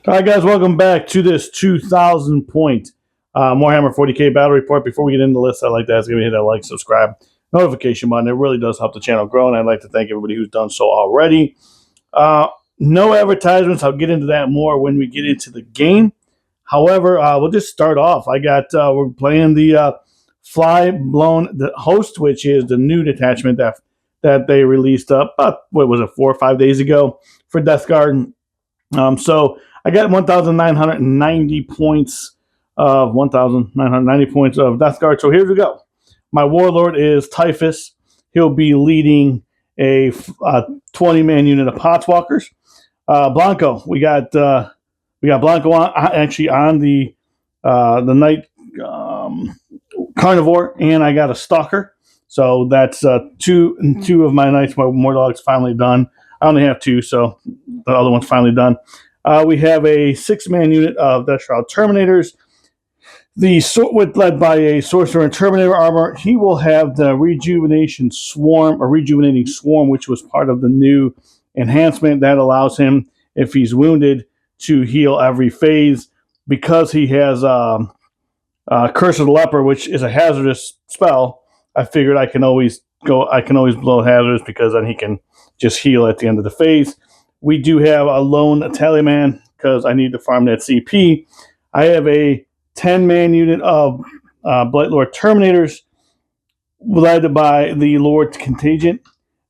All right, guys, welcome back to this 2,000 point Warhammer 40k battle report. Before we get into the list, I'd like to ask you to hit that like, subscribe, notification button. It really does help the channel grow, and I'd like to thank everybody who's done so already. No advertisements. I'll get into that more when we get into the game. However, we'll just start off. We're playing the Fly Blown the Host, which is the new detachment that they released up, what was it, 4 or 5 days ago for Death Guard. So I got 1,990 points of Death Guard. So here we go. My Warlord is Typhus. He'll be leading a 20-man unit of Potswalkers. Blanco, we got Blanco on the Night Carnivore, and I got a Stalker. So that's two of my Knights, my Mordogs finally done. I only have 2, so the other one's finally done. We have a 6-man unit of Death Shroud Terminators. Led by a Sorcerer and Terminator armor. He will have the Rejuvenating Swarm, which was part of the new enhancement that allows him, if he's wounded, to heal every phase. Because he has Curse of the Leper, which is a hazardous spell, I figured I can always blow hazardous because then he can just heal at the end of the phase. We do have a lone Tallyman because I need to farm that CP. I have a 10-man unit of Blightlord Terminators led by the Lord Contagion.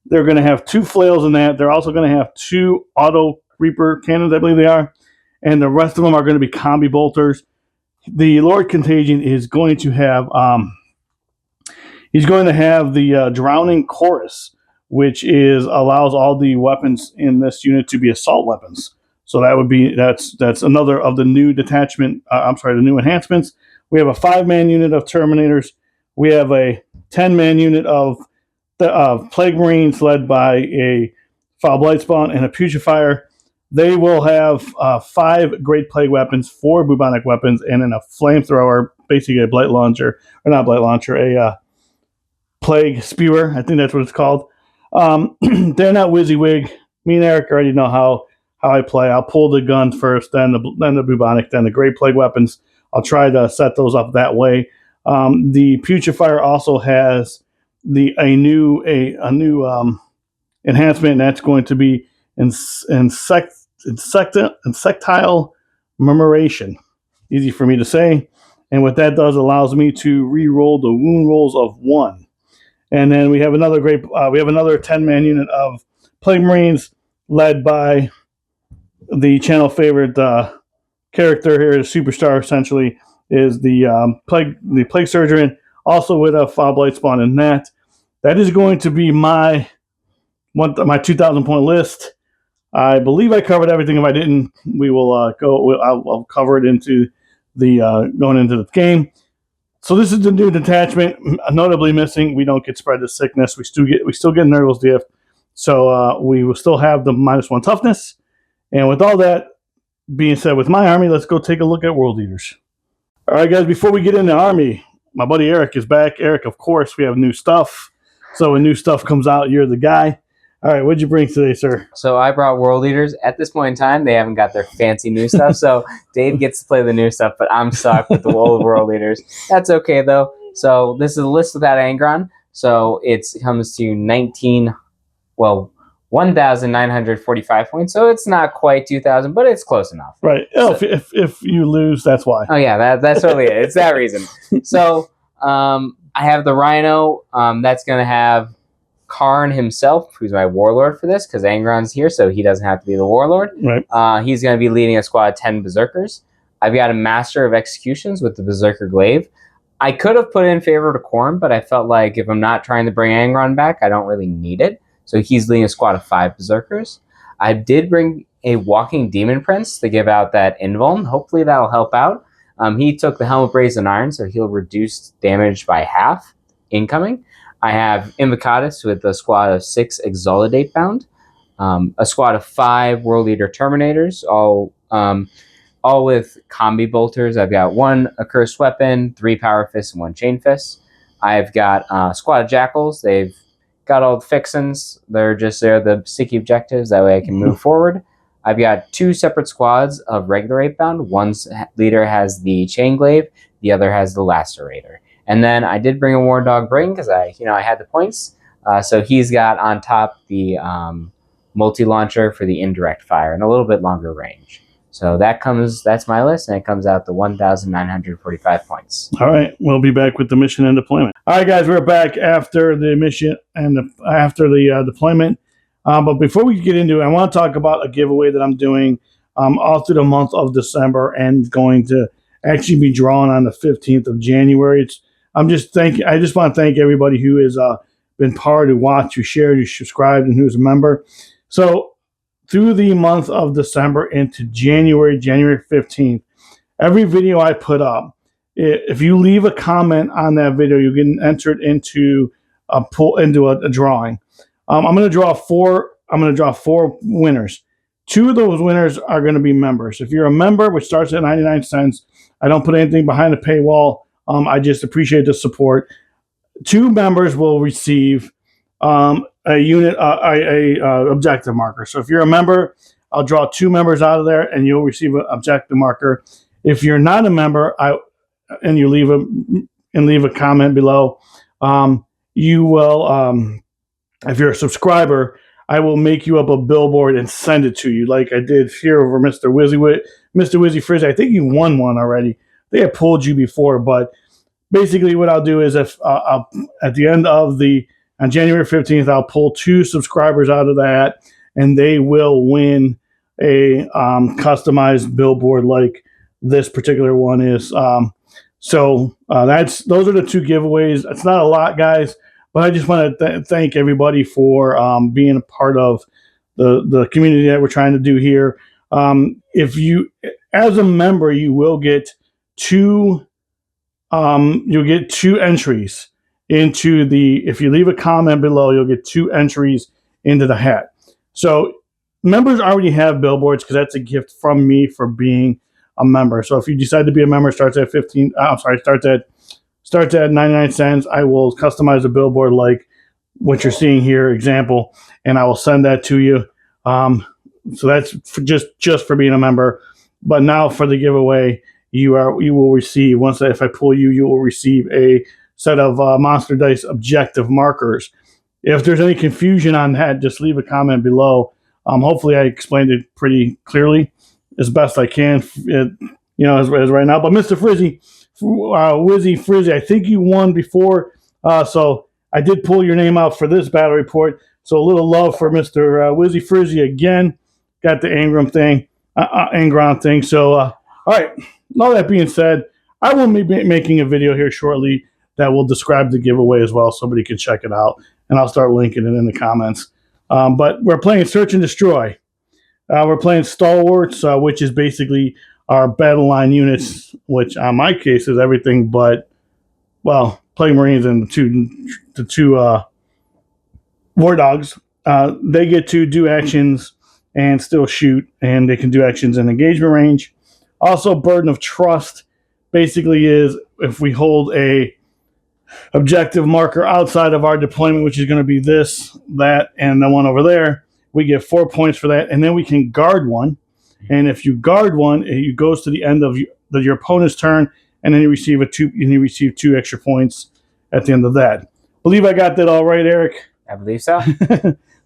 They're going to have 2 flails in that. They're also going to have 2 Auto Reaper cannons, I believe they are. And the rest of them are going to be combi bolters. The Lord Contagion is going to have the Drowning Chorus, which allows all the weapons in this unit to be assault weapons. So that's another of the new detachment. The new enhancements. We have a 5-man unit of Terminators. We have a 10-man unit of Plague Marines led by a Foul Blightspawn and a Putrefier. They will have 5 Great Plague weapons, 4 bubonic weapons, and then a flamethrower, basically a blight launcher, or not blight launcher, a Plague Spewer. I think that's what it's called. They're not WYSIWYG. Me and Eric already know how I play. I'll pull the gun first, then the bubonic, then the Great Plague weapons. I'll try to set those up that way. The Putrefier also has a new enhancement, and that's going to be insectile murmuration. Easy for me to say. And what that does allows me to re-roll the wound rolls of 1. And then we have another 10-man unit of Plague Marines led by the channel favorite character here, the superstar essentially, is the Plague Surgeon, also with a Foul Blightspawn in that. That is going to be my 2,000 point list. I believe I covered everything. If I didn't, we will I'll cover it into the going into the game. So this is the new detachment. Notably missing, we don't get spread the sickness. We still get Nurgle's Gift. So we will still have the -1 toughness. And with all that being said, with my army, let's go take a look at World Eaters. All right, guys, before we get into the army, my buddy Eric is back. Eric, of course, we have new stuff. So when new stuff comes out, you're the guy. All right, what'd you bring today, sir? So I brought World Eaters. At this point in time, they haven't got their fancy new stuff, so Dave gets to play the new stuff, but I'm stuck with the old World Eaters. That's okay, though. So this is a list without Angron. So it comes to 1,945 points. So it's not quite 2,000, but it's close enough. Right. Oh, so, if you lose, that's why. Oh, yeah, that's totally it. It's that reason. So I have the Rhino. That's going to have Karn himself, who's my warlord for this, because Angron's here, so he doesn't have to be the warlord. Right. He's going to be leading a squad of 10 berserkers. I've got a Master of Executions with the Berserker Glaive. I could have put in favor to Khorne, but I felt like if I'm not trying to bring Angron back, I don't really need it. So he's leading a squad of 5 berserkers. I did bring a Walking Demon Prince to give out that invuln. Hopefully that'll help out. He took the Helm of Brazen Iron, so he'll reduce damage by half incoming. I have Invocatus with a squad of 6 Exolidate bound, a squad of 5 World Eater Terminators, all with combi bolters. I've got 1 Accursed Weapon, 3 Power Fists, and 1 Chain Fist. I've got a squad of Jackals. They've got all the fixins. They're the sticky objectives. That way I can move forward. I've got 2 separate squads of regular 8-bound. One leader has the chain glaive, the other has the lacerator. And then I did bring a war dog brain because I had the points. So he's got on top the multi-launcher for the indirect fire and a little bit longer range. So that's my list, and it comes out to 1,945 points. All right, we'll be back with the mission and deployment. All right, guys, we're back after the mission and after the deployment. But before we get into it, I want to talk about a giveaway that I'm doing all through the month of December and going to actually be drawn on the 15th of January. I just want to thank everybody who has been part, who watched, who shared, who subscribed, and who's a member. So through the month of December into January 15th, every video I put up, if you leave a comment on that video, you get entered into a drawing. I'm going to draw four. I'm going to draw 4 winners. 2 of those winners are going to be members. If you're a member, which starts at 99 cents, I don't put anything behind the paywall. I just appreciate the support. 2 members will receive a unit, objective marker. So if you're a member, I'll draw 2 members out of there, and you'll receive an objective marker. If you're not a member, and you leave a comment below, you will. If you're a subscriber, I will make you up a billboard and send it to you, like I did here over Mr. Wizzy Frizzy. I think you won one already. They had pulled you before, but basically what I'll do is at the end of on January 15th, I'll pull 2 subscribers out of that, and they will win a customized billboard like this particular one is. So those are the 2 giveaways. It's not a lot, guys, but I just want to thank everybody for being a part of the community that we're trying to do here. If you, as a member, you will get 2. You'll get 2 entries into if you leave a comment below, you'll get 2 entries into the hat. So members already have billboards because that's a gift from me for being a member. So if you decide to be a member, starts at 99 cents. I will customize a billboard like what you're seeing here, example, and I will send that to you. So that's just for being a member. But now for the giveaway, you will receive, if I pull you, you will receive a set of Monster Dice objective markers. If there's any confusion on that, just leave a comment below. Hopefully I explained it pretty clearly as best I can, as right now. But Mr. Frizzy, Wizzy Frizzy, I think you won before, so I did pull your name out for this battle report. So a little love for Mr. Wizzy Frizzy again. Got the Angron thing. So, all right. All that being said, I will be making a video here shortly that will describe the giveaway as well. Somebody can check it out, and I'll start linking it in the comments. But we're playing Search and Destroy. We're playing Stalwarts, which is basically our battle line units, which on my case is everything but, well, Plague Marines and the two War Dogs. They get to do actions and still shoot, and they can do actions in engagement range. Also, Burden of Trust basically is if we hold a objective marker outside of our deployment, which is going to be this, that, and the one over there, we get 4 points for that, and then we can guard one. And if you guard one, it goes to the end of your opponent's turn, and then you receive 2 extra points at the end of that. Believe I got that all right, Eric? I believe so.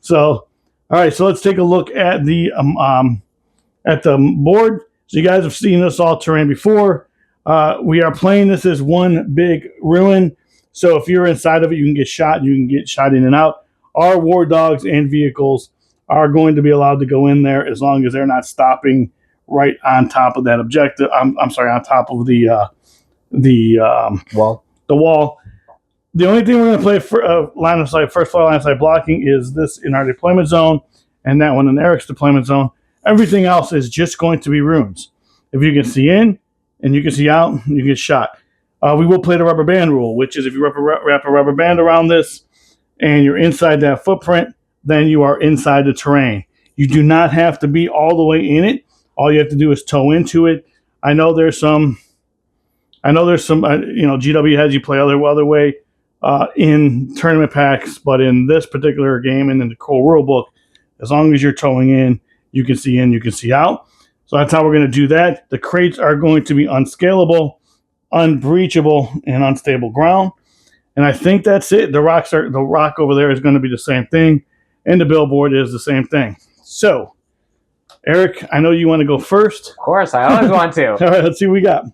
So, all right. So let's take a look at the board. So you guys have seen this all terrain before. We are playing this as one big ruin. So if you're inside of it, you can get shot. You can get shot in and out. Our war dogs and vehicles are going to be allowed to go in there as long as they're not stopping right on top of that objective. I'm sorry, on top of the wall. The wall. The only thing we're going to play for line of sight, first fire line of sight blocking, is this in our deployment zone, and that one in Eric's deployment zone. Everything else is just going to be runes. If you can see in and you can see out, you get shot. We will play the rubber band rule, which is if you wrap a rubber band around this and you're inside that footprint, then you are inside the terrain. You do not have to be all the way in it. All you have to do is toe into it. I know there's some GW has you play other way in tournament packs, but in this particular game and in the core rule book, as long as you're towing in, You can see in, you can see out. So that's how we're going to do that. The crates are going to be unscalable, unbreachable, and unstable ground. And I think that's it. The rock over there is going to be the same thing, and the billboard is the same thing. So, Eric, I know you want to go first. Of course, I always want to. All right, let's see what we got.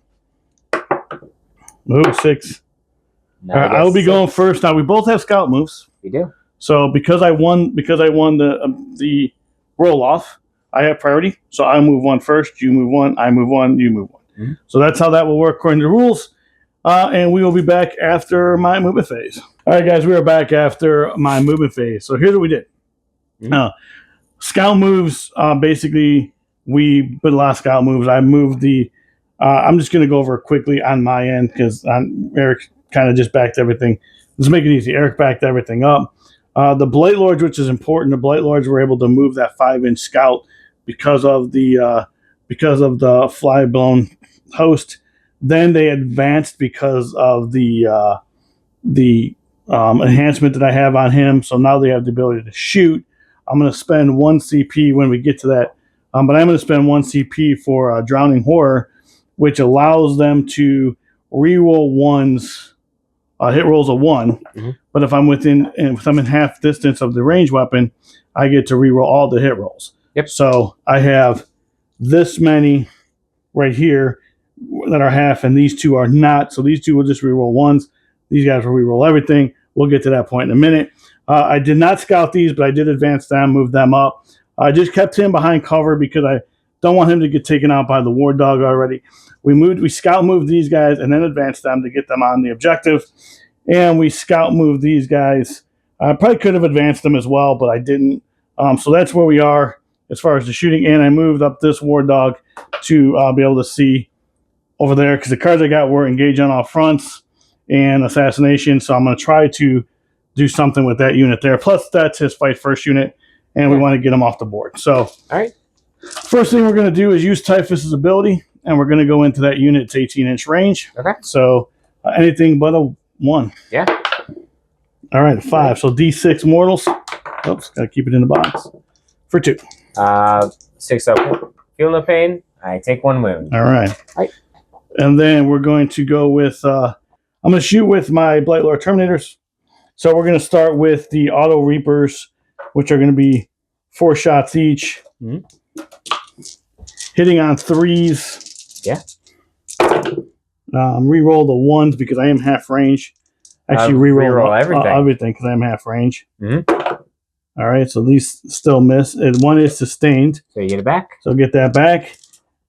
Move 6. All right, I will be going first. Now we both have scout moves. We do. So because I won the roll off, I have priority. So I move 1 first. You move 1. I move 1. You move 1. Mm-hmm. So that's how that will work according to the rules. And we will be back after my movement phase. All right, guys, we are back after my movement phase. So here's what we did. Mm-hmm. Scout moves. Basically, we put a lot of scout moves. I moved the. I'm just going to go over quickly on my end because Eric kind of just backed everything. Let's make it easy. Eric backed everything up. The Blight Lords, which is important, the Blight Lords were able to move that 5-inch scout because of the fly-blown host. Then they advanced because of the enhancement that I have on him. So now they have the ability to shoot. I'm going to spend 1 CP when we get to that. But I'm going to spend 1 CP for Drowning Horror, which allows them to reroll ones, hit rolls of 1. Mm-hmm. But if I'm in half distance of the range weapon, I get to reroll all the hit rolls. Yep. So I have this many right here that are half, and these 2 are not. So these 2 will just reroll 1s. These guys will reroll everything. We'll get to that point in a minute. I did not scout these, but I did advance them, move them up. I just kept him behind cover because I don't want him to get taken out by the war dog already. We scout moved these guys and then advanced them to get them on the objective. And we scout moved these guys. I probably could have advanced them as well, but I didn't. So that's where we are as far as the shooting. And I moved up this war dog to be able to see over there because the cards I got were Engage on All Fronts and Assassination. So I'm going to try to do something with that unit there. Plus, that's his Fight First unit, and we want to get him off the board. So, all right. First thing we're going to do is use Typhus's ability, and we're going to go into that unit's 18-inch range. Okay. So, anything but a 1. Yeah. All right, 5. So, D6 mortals. Oops, got to keep it in the box. For 2. 6 up. Feel no pain. I take 1 wound. All right. All right. And then we're going to go with, I'm going to shoot with my Blight Lord Terminators. So we're going to start with the Auto Reapers, which are going to be 4 shots each. Mm-hmm. Hitting on 3s. Yeah. Reroll the 1s because I am half range. Actually, reroll everything because I am half range. Mm-hmm. All right, so these still miss. And 1 is sustained. So you get it back. So get that back.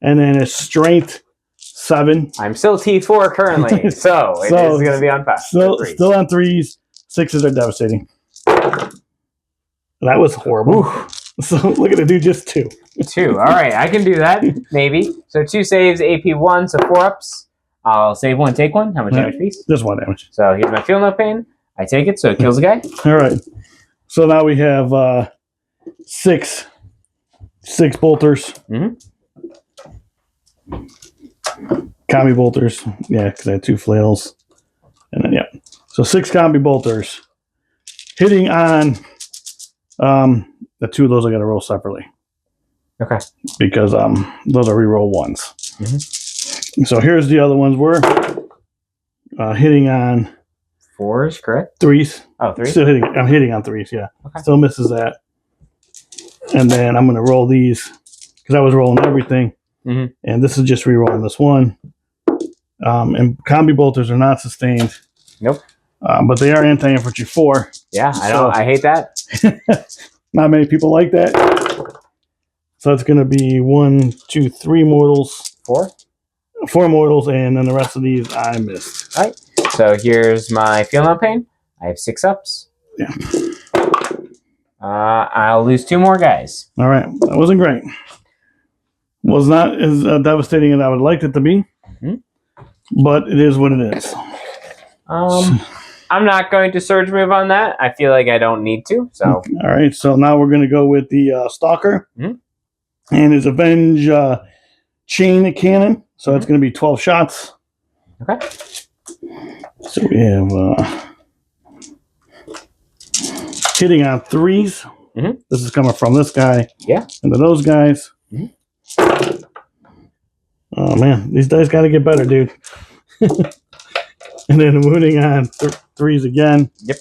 And then it's strength 7. I'm still T4 currently, so it is going to be on 5. Still on 3s. 6s are devastating. That was horrible. Ooh. So look at it do just 2. 2. All right, I can do that. Maybe. So 2 saves, AP 1, so 4 ups. I'll save 1, take 1. How much damage piece? Just 1 damage. So here's my Feel No Pain. I take it, so it kills the guy. All right. So now we have 6 bolters. Mm-hmm. Combi bolters. Yeah, because I had 2 flails. And then, yeah. So 6 combi bolters. Hitting on the 2 of those I got to roll separately. Okay. Because those are reroll 1s. Mm-hmm. So here's the other ones. We're hitting on 4s, correct? 3s. Oh, 3s? Still hitting. I'm hitting on 3s, yeah. Okay. Still misses that. And then I'm going to roll these because I was rolling everything. Mm-hmm. And this is just re-rolling this 1. And combi bolters are not sustained. Nope. But they are anti-infantry 4. Yeah, I hate that. Not many people like that. So it's going to be 1, 2, 3 mortals. 4? 4 mortals, and then the rest of these I missed. All right. So here's my Feel No Pain. I have 6 ups. Yeah. I'll lose 2 more guys. All right. That wasn't great. Was not as devastating as I would like it to be. Mm-hmm. But it is what it is. I'm not going to surge move on that. I feel like I don't need to. So all right. So now we're going to go with the Stalker. Mm-hmm. And his Avenge chain cannon. So it's going to be 12 shots. Okay. So we have hitting on 3s. Mhm. This is coming from this guy. Yeah. Into those guys. Mhm. Oh man, these dice got to get better, dude. And then wounding on threes again. Yep.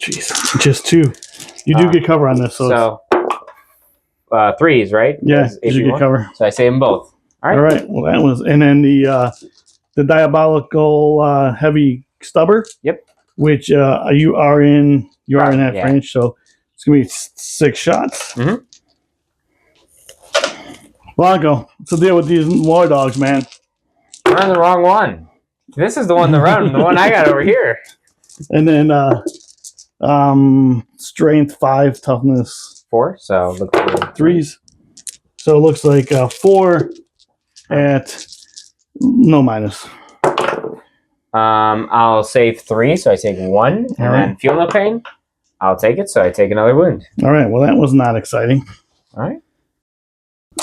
Jeez, just 2. You do get cover on this, so threes, right? yeah, you get cover. So I save them both. All right. All right. Well, that was, and then the diabolical heavy stubber. Yep. Which you are in half yeah. range, so it's gonna be 6 shots. Mhm. Blanco, what's the deal with these war dogs, man? We're on the wrong one. This is the one to run. The one I got over here. And then strength 5, toughness 4. So look for 3s. So it looks like 4 at no minus. I'll save 3, so I take 1, and then feel no pain. I'll take it, so I take another wound. All right. Well, that was not exciting. All right.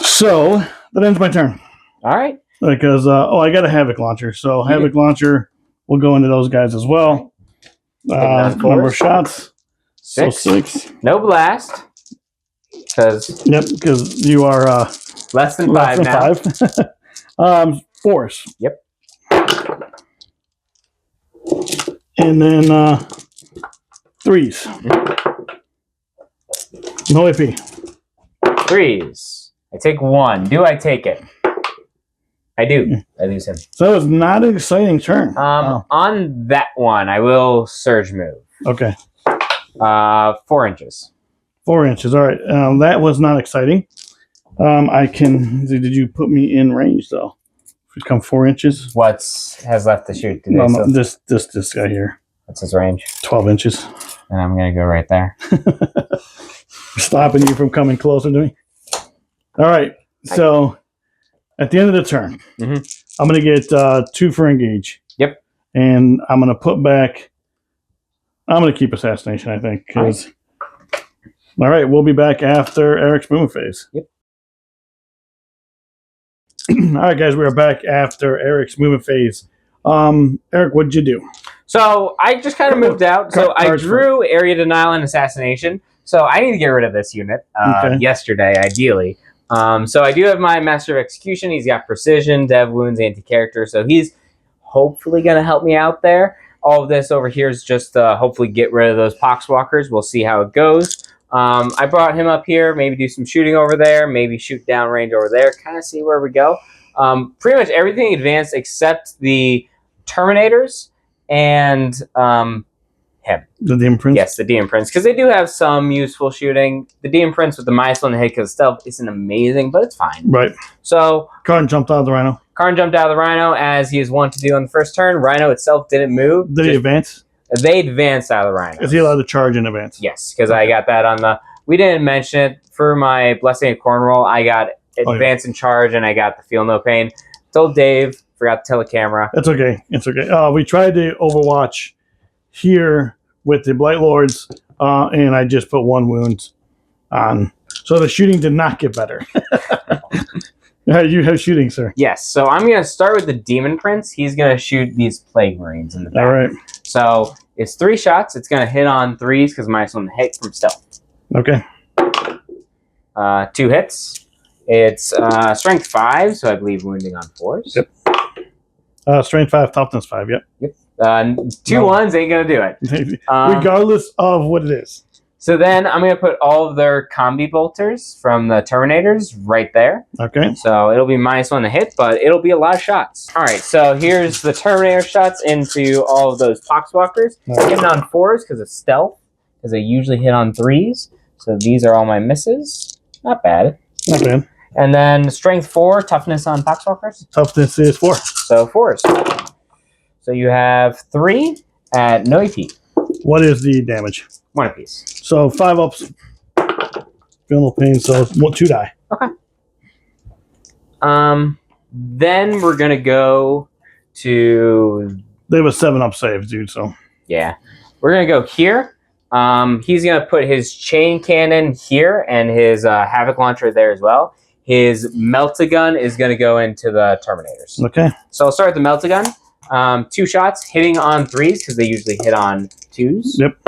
So that ends my turn. All right. Because I got a Havoc launcher, so Havoc launcher will go into those guys as well. Number of shots. 6. So 6. No blast. Because you are less than 5 now. 5. 4s. Yep. And then 3s. No AP. 3s. I take 1. Do I take it? I do. I lose him. So it's not an exciting turn. On that one, I will surge move. Okay. 4 inches. 4 inches. All right. That was not exciting. I can. Did you put me in range though? If it come 4 inches. What has left to shoot? No, this guy here. What's his range? 12 inches. And I'm gonna go right there. Stopping you from coming closer to me. All right. So at the end of the turn, I'm going to get 2 for engage. Yep. And I'm going to put back. I'm going to keep assassination, I think. All right. We'll be back after Eric's movement phase. Yep. All right, guys. We are back after Eric's movement phase. Eric, what did you do? So I just kind of moved out. So I drew area denial and assassination. So I need to get rid of this unit yesterday, ideally. So I do have my Master of Execution. He's got precision, dev wounds, anti-character. So he's hopefully going to help me out there. All of this over here is just hopefully get rid of those poxwalkers. We'll see how it goes. I brought him up here, maybe do some shooting over there, maybe shoot downrange over there, kind of see where we go. Pretty much everything advanced except the Terminators and him. The DM Prince? Yes, the DM Prince. Because they do have some useful shooting. The DM Prince with the Mysel and the hit because stealth isn't amazing, but it's fine. Right. So Karn jumped out of the Rhino. Karn jumped out of the Rhino as he is wont to do on the first turn. Rhino itself didn't move. Did he advance? They advanced out of the Rhino. Is he allowed to charge in advance? Yes, because I got that on the... We didn't mention it. For my Blessing of Cornwall, I got advance and charge, and I got the Feel No Pain. Told Dave, forgot to tell the camera. It's okay. It's okay. We tried to Overwatch here with the Blight Lords, and I just put 1 wound on. So the shooting did not get better. You have shooting, sir. Yes, so I'm going to start with the Demon Prince. He's going to shoot these Plague Marines in the back. All right. So it's 3 shots. It's going to hit on 3s because my one hit from stealth. Okay. 2 hits. It's strength 5, so I believe wounding on 4s. Yep. Strength 5, toughness 5. Yep. Yep. 2 ones ain't going to do it. Regardless of what it is. So then I'm going to put all of their combi bolters from the Terminators right there. Okay. So it'll be -1 to hit, but it'll be a lot of shots. All right, so here's the Terminator shots into all of those Poxwalkers. Hitting on 4s because of stealth, because they usually hit on 3s. So these are all my misses. Not bad. Not bad. And then strength 4, toughness on Poxwalkers. Toughness is 4. So 4s. So you have 3 at no AP. What is the damage? 1 apiece. So 5 ups. Feel no pain, so 2 die. Okay. Then we're gonna go to... They have a 7-up save, dude, so... Yeah. We're gonna go here. He's gonna put his chain cannon here and his Havoc launcher there as well. His Melt-A-Gun is gonna go into the Terminators. Okay. So I'll start with the Melt-A-Gun. 2 shots, hitting on 3s, because they usually hit on 2s. Yep.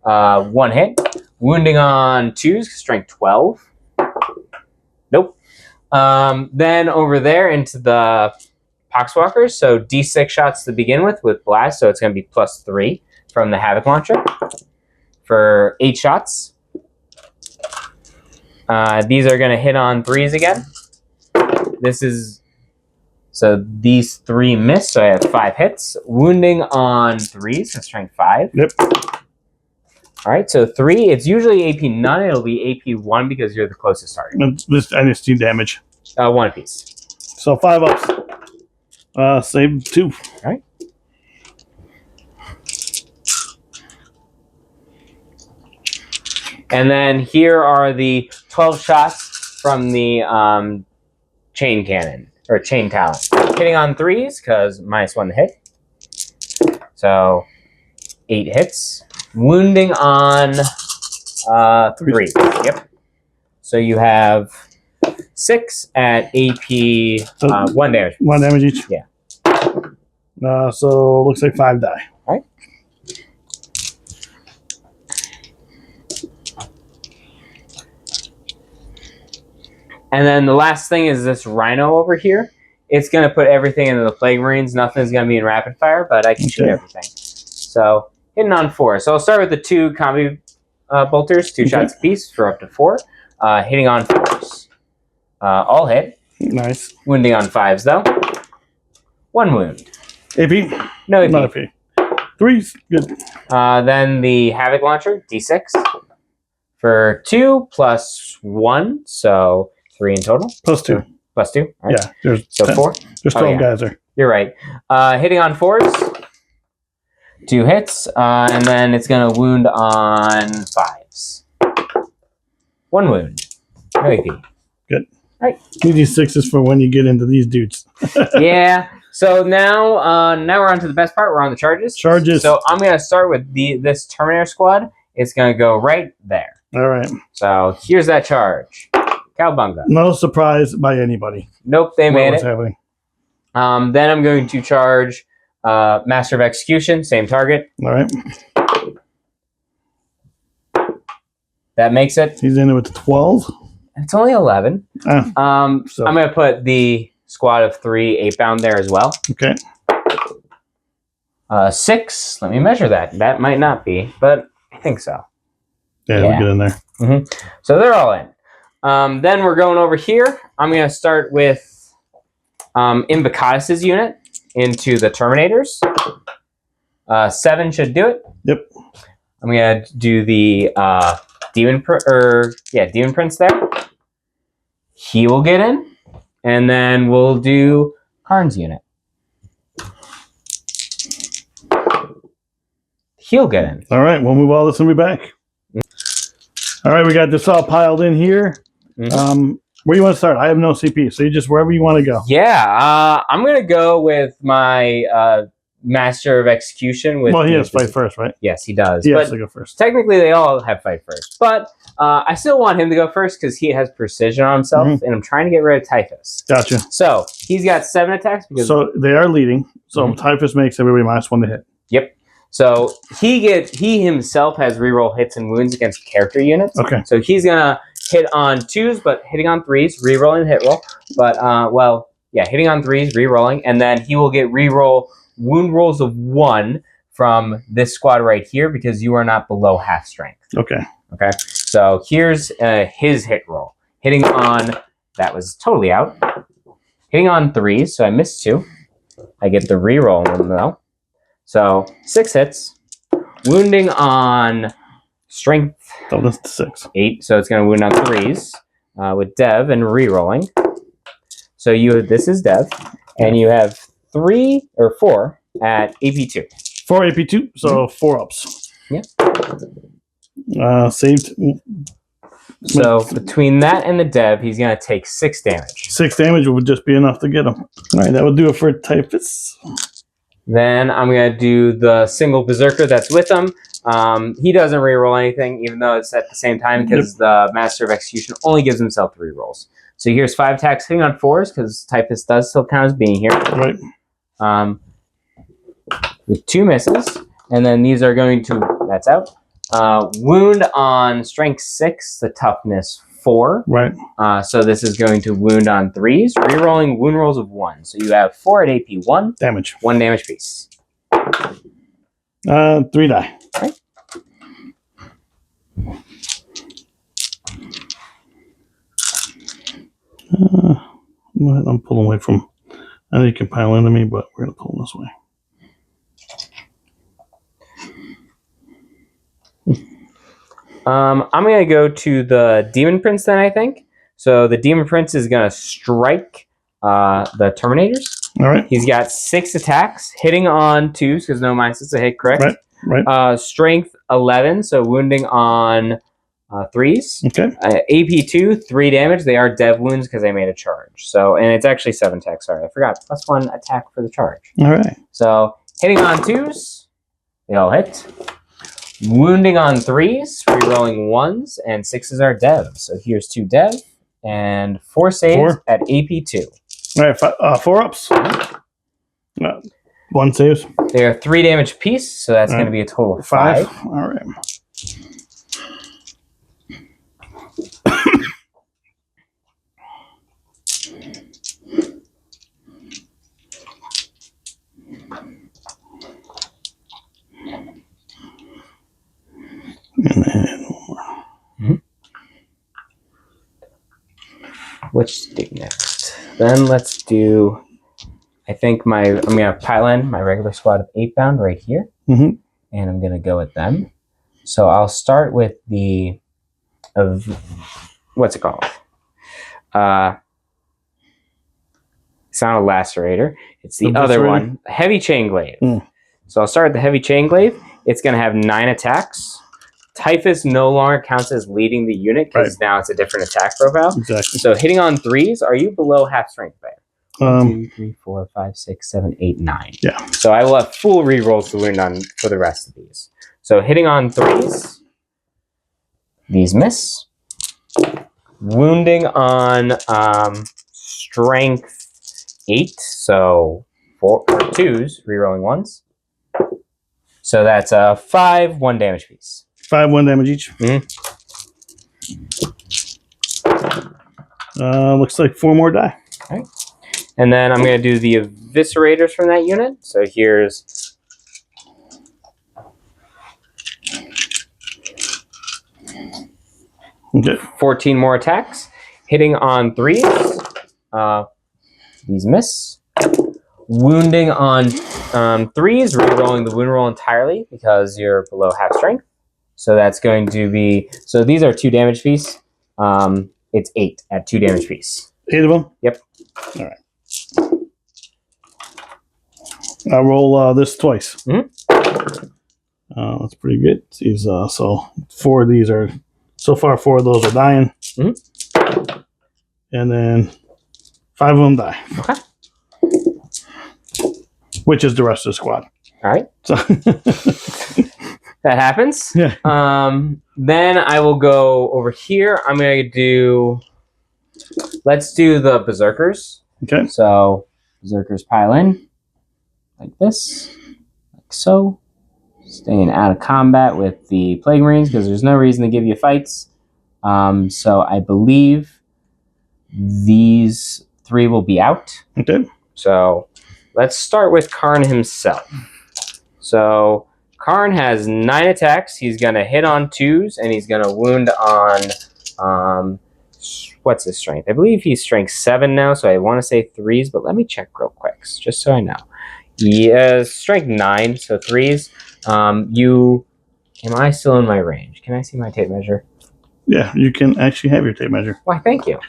1 hit. Wounding on 2s, strength 12. Nope. Then over there into the Poxwalkers. So D6 shots to begin with blast. So it's going to be +3 from the Havoc Launcher for 8 shots. These are going to hit on 3s again. So these 3 miss. So I have 5 hits. Wounding on 3s, so strength 5. Yep. All right, so 3. It's usually AP none. It'll be AP 1 because you're the closest target. And it's 2 damage. 1 apiece. So 5 ups. Save 2. All right. And then here are the 12 shots from the chain cannon, or chain talon. Hitting on 3s, because -1 to hit. So 8 hits. Wounding on 3. Yep. So you have 6 at AP, 1 damage. 1 damage each? Yeah. So looks like 5 die. All right. And then the last thing is this Rhino over here. It's going to put everything into the Plague Marines. Nothing's going to be in rapid fire, but I can shoot everything. So hitting on 4. So I'll start with the 2 combi bolters, 2 shots apiece for up to 4. Hitting on 4s. All hit. Nice. Wounding on 5s though. 1 wound. AP? No AP. Not AP. 3's good. Then the Havoc Launcher, D6. For 2 + 1, so 3 in total. +2. +2. All right. Yeah. There's so 4. There's 12 guys there. You're right. Hitting on 4s. 2 hits, and then it's going to wound on 5s. 1 wound. No AP. Good. All right. Need these 6s for when you get into these dudes. Yeah. So now we're on to the best part. We're on the charges. Charges. So I'm going to start with this Terminator squad. It's going to go right there. All right. So here's that charge. Cowbunga. No surprise by anybody. Nope, they made What's it. happening? Then I'm going to charge Master of Execution, same target. All right. That makes it. He's in it with 12. It's only 11. So. I'm going to put the squad of 3 8-bound there as well. Okay. 6. Let me measure that. That might not be, but I think so. Yeah, we'll get in there. Mm-hmm. So they're all in. Then we're going over here. I'm going to start with Invocatus's unit into the Terminators. 7 should do it. Yep. I'm going to do the Demon Prince there. He will get in. And then we'll do Karn's unit. He'll get in. All right, we'll move all this and be back. All right, we got this all piled in here. Mm-hmm. Where do you want to start? I have no CP, so you just wherever you want to go. Yeah, I'm going to go with my Master of Execution. Well, he has fight first, right? Yes, he does. He has to go first. Technically, they all have fight first. But I still want him to go first because he has precision on himself, and I'm trying to get rid of Typhus. Gotcha. So he's got 7 attacks. So they are leading. So Typhus makes everybody -1 to hit. Yep. So he himself has reroll hits and wounds against character units. Okay. So he's gonna hit on 2s, but hitting on 3s, rerolling the hit roll. But hitting on 3s, rerolling, and then he will get reroll wound rolls of 1 from this squad right here because you are not below half strength. Okay. Okay. So here's his hit roll. Hitting on that was totally out. Hitting on 3s, so I missed 2. I get the reroll one though. So 6 hits. Wounding on strength. So that's 6. 8. So it's going to wound on 3s with Dev and rerolling. So this is Dev, and you have 3 or 4 at AP2. 4 AP2, so 4 ups. Yeah. Saved. So between that and the Dev, he's going to take 6 damage. 6 damage would just be enough to get him. All right, that would do it for Typhus. Then I'm going to do the single Berserker that's with him. He doesn't reroll anything, even though it's at the same time, because the Master of Execution only gives himself 3 rolls. So here's 5 attacks hitting on 4s, because Typhus does still count as being here. Right. With 2 misses. And then these are going to, that's out. Wound on strength 6, the toughness 4. Right. So this is going to wound on 3s, rerolling wound rolls of 1. So you have 4 at AP 1. Damage. 1 damage piece. 3 die. Okay. I'm pulling away from. I know you can pile into me, but we're gonna pull this way. I'm going to go to the Demon Prince then, I think. So the Demon Prince is going to strike the Terminators. All right. He's got 6 attacks, hitting on 2s because no -6 to hit, correct? Right. Strength 11, so wounding on 3s. Okay. AP 2, 3 damage. They are dev wounds because they made a charge. So, and it's actually 7 attacks. Sorry, I forgot. +1 attack for the charge. All right. So hitting on 2s, they all hit. Wounding on 3s, rerolling 1s, and 6s are dev. So here's 2 dev and 4 saves at AP 2. All right. 4 ups. 1 saves. They are 3 damage piece, so that's going to be a total of 5. All right. And then one more. Which do next? Then let's do. I think I'm gonna pile in my regular squad of 8 bound right here, and I'm gonna go with them. So I'll start with the what's it called? It's not a lacerator. It's the other one, heavy chain glaive. So I'll start with the heavy chain glaive. It's gonna have 9 attacks. Typhus no longer counts as leading the unit because now it's a different attack profile. Exactly. So hitting on 3s, are you below half strength there? 1, 2, 3, 4, 5, 6, 7, 8, 9. Yeah. So I will have full rerolls to wound on for the rest of these. So hitting on 3s, these miss. Wounding on strength 8, so 4 or 2s, rerolling 1s. So that's 5, 1 damage piece. 5, 1 damage each. Looks like 4 more die. Okay. And then I'm going to do the eviscerators from that unit. So here's Okay. 14 more attacks. Hitting on 3s. These miss. Wounding on 3s, rerolling the wound roll entirely because you're below half strength. So that's going to be, so these are 2 damage piece. It's 8 at 2 damage piece. 8 of them? Yep. All right. I'll roll this twice. That's pretty good. These, so 4 of these are, so far 4 of those are dying. And then 5 of them die. Okay. Which is the rest of the squad. All right. So that happens. Yeah. Then I will go over here. I'm going to do, let's do the berserkers. Okay. So berserkers pile in like this, like so. Staying out of combat with the Plague Marines because there's no reason to give you fights. So I believe these 3 will be out. Okay. So let's start with Karn himself. So Karn has 9 attacks. He's going to hit on 2s, and he's going to wound on, what's his strength? I believe he's strength 7 now, so I want to say 3s, but let me check real quick, just so I know. He has strength 9, so 3s. Am I still in my range? Can I see my tape measure? Yeah, you can actually have your tape measure. Why, thank you.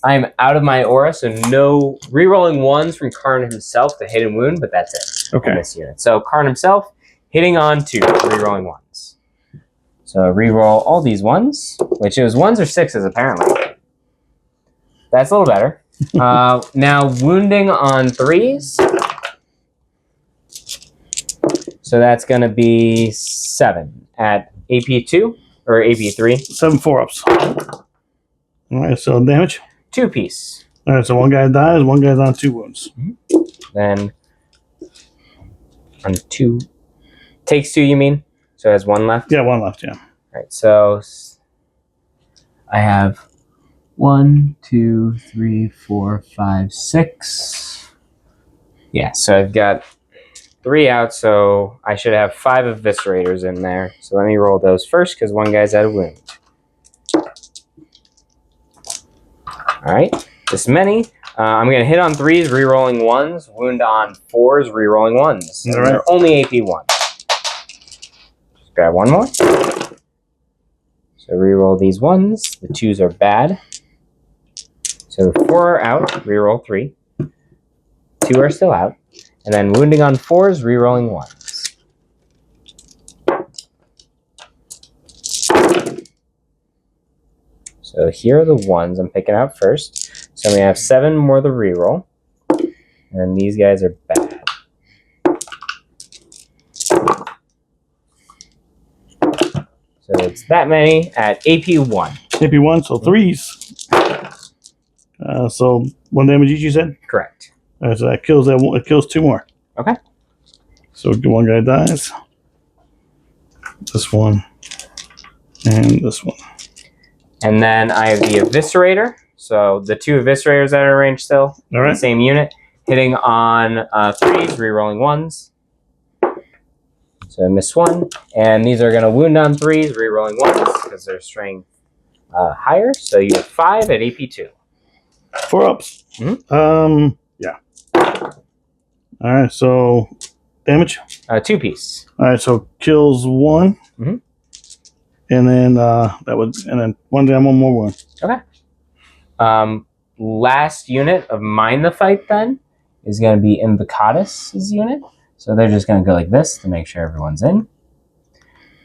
I'm out of my aura, so no rerolling 1s from Karn himself to hit and wound, but that's it. Okay. On this unit. So Karn himself hitting on 2, rerolling 1s. So reroll all these 1s, which is 1s or 6s apparently. That's a little better. Now wounding on 3s. So that's going to be 7 at AP2 or AP3. 7 4-ups. All right, so damage. 2 piece. All right, so 1 guy dies, 1 guy's on 2 wounds. Then on 2 takes 2, you mean? So So it has one left? Yeah, one left, yeah. All right, so I have 1, 2, 3, 4, 5, 6. Yeah, so I've got 3 out, so I should have 5 eviscerators in there. So let me roll those first because one guy's out of wound. All right, this many. I'm going to hit on 3s, re-rolling 1s, wound on 4s, re-rolling 1s. All right. They're only AP 1. Just grab one more. So re-roll these 1s. The 2s are bad. So 4 are out, re-roll 3. 2 are still out. And then wounding on 4s, re-rolling 1s. So here are the 1s I'm picking out first. So I'm going to have 7 more to re-roll. And these guys are bad. So it's that many at AP 1. AP 1, so 3s. So 1 damage each, you said? Correct. So that kills that. It kills 2 more. Okay. So one guy dies. This one. And this one. And then I have the Eviscerator. So the 2 Eviscerators that are ranged still. All right. The same unit. Hitting on 3s, re-rolling 1s. So I missed 1. And these are going to wound on 3s, re-rolling 1s because they're strength higher. So you get 5 at AP 2. 4 ups. Mm-hmm. Yeah. All right, so damage? 2 piece. All right, so kills 1. Mm-hmm. And then and then 1 down, 1 more wound. Okay. Last unit of Mind the Fight then is going to be Invocatus' unit. So they're just going to go like this to make sure everyone's in.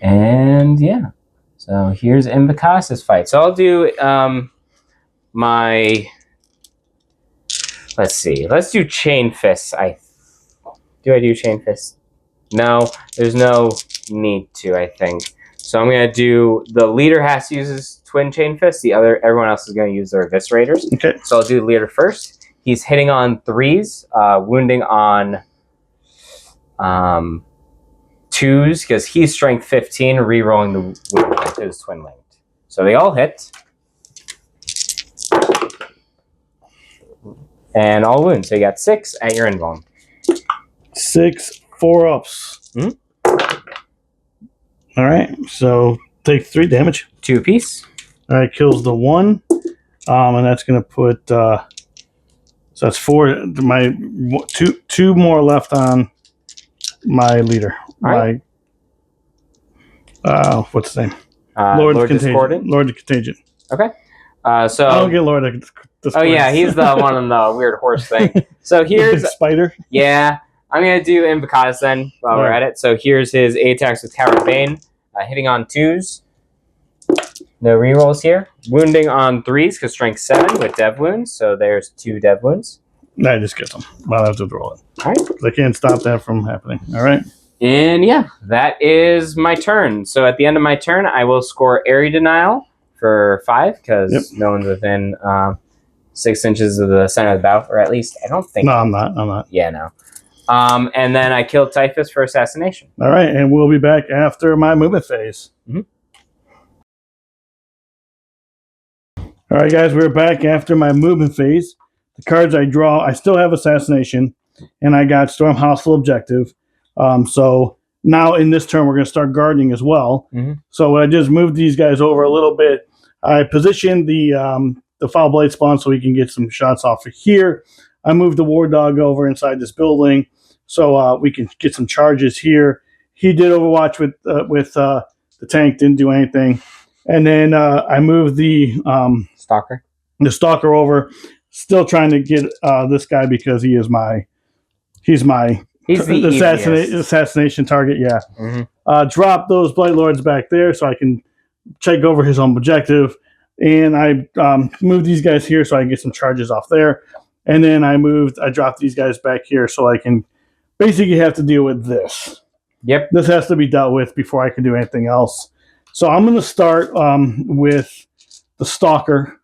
And yeah. So here's Invocatus' fight. So I'll do my... Let's see. Let's do Chain Fists. Do I do Chain Fists? No, there's no need to, I think. So I'm going to do... The leader has to use his twin Chain Fists. Everyone else is going to use their Eviscerators. Okay. So I'll do the leader first. He's hitting on 3s, wounding on 2s, because he's strength 15, re-rolling the wound with his twin linked. So they all hit. And all wounds. So you got 6 at your invuln. 6, 4 ups. Mm-hmm. All right, so take 3 damage. 2 apiece. All right, kills the 1. And that's going to put... so that's 4. My 2 more left on my leader. Right. My... what's his name? Lord Contagion. Discordant? Lord Contagion. Okay. So I don't get Lord Discordant. Oh yeah, he's the one on the weird horse thing. So here's spider. Yeah, I'm gonna do Invocatus then while we're at it. So here's his A attacks with Coward Bane, hitting on 2s. No rerolls here. Wounding on 3s because strength 7 with dev wounds. So there's 2 dev wounds. I just get them. I'll have to roll it. All right. I can't stop that from happening. All right. And yeah, that is my turn. So at the end of my turn, I will score Area Denial for 5 because no one's within 6 inches of the center of the battle, or at least I don't think. No, I'm not. Yeah, no. And then I killed Typhus for assassination. All right, and we'll be back after my movement phase. Mm-hmm. All right, guys, we're back after my movement phase. The cards I draw, I still have assassination, and I got Storm Hostile Objective. So now in this turn, we're going to start guarding as well. Mm-hmm. So I just moved these guys over a little bit. I positioned the Foul Blade spawn so we can get some shots off of here. I moved the War Dog over inside this building so we can get some charges here. He did Overwatch with the tank, didn't do anything. And then I moved the Stalker over, still trying to get this guy because he's the assassination target. Yeah. Mm-hmm. Drop those Blight Lords back there so I can check over his own objective. And I moved these guys here so I can get some charges off there. And then I dropped these guys back here so I can basically have to deal with this. Yep. This has to be dealt with before I can do anything else. So I'm going to start with the Stalker.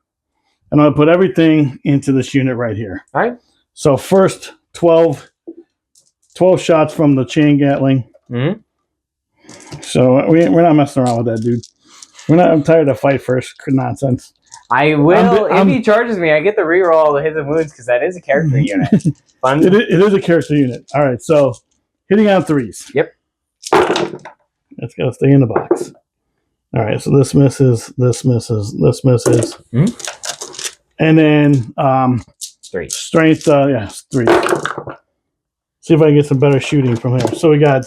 And I'm going to put everything into this unit right here. All right. So first, 12 shots from the chain Gatling. Mm-hmm. So we're not messing around with that, dude. I'm tired of fight first nonsense. I will. If he charges me, I get the reroll all the hits and wounds because that is a character unit. Fun. It is a character unit. All right, so hitting on 3s. Yep. It's got to stay in the box. All right, so this misses, this misses, this misses. And then 3. Strength, 3. See if I can get some better shooting from here. So we got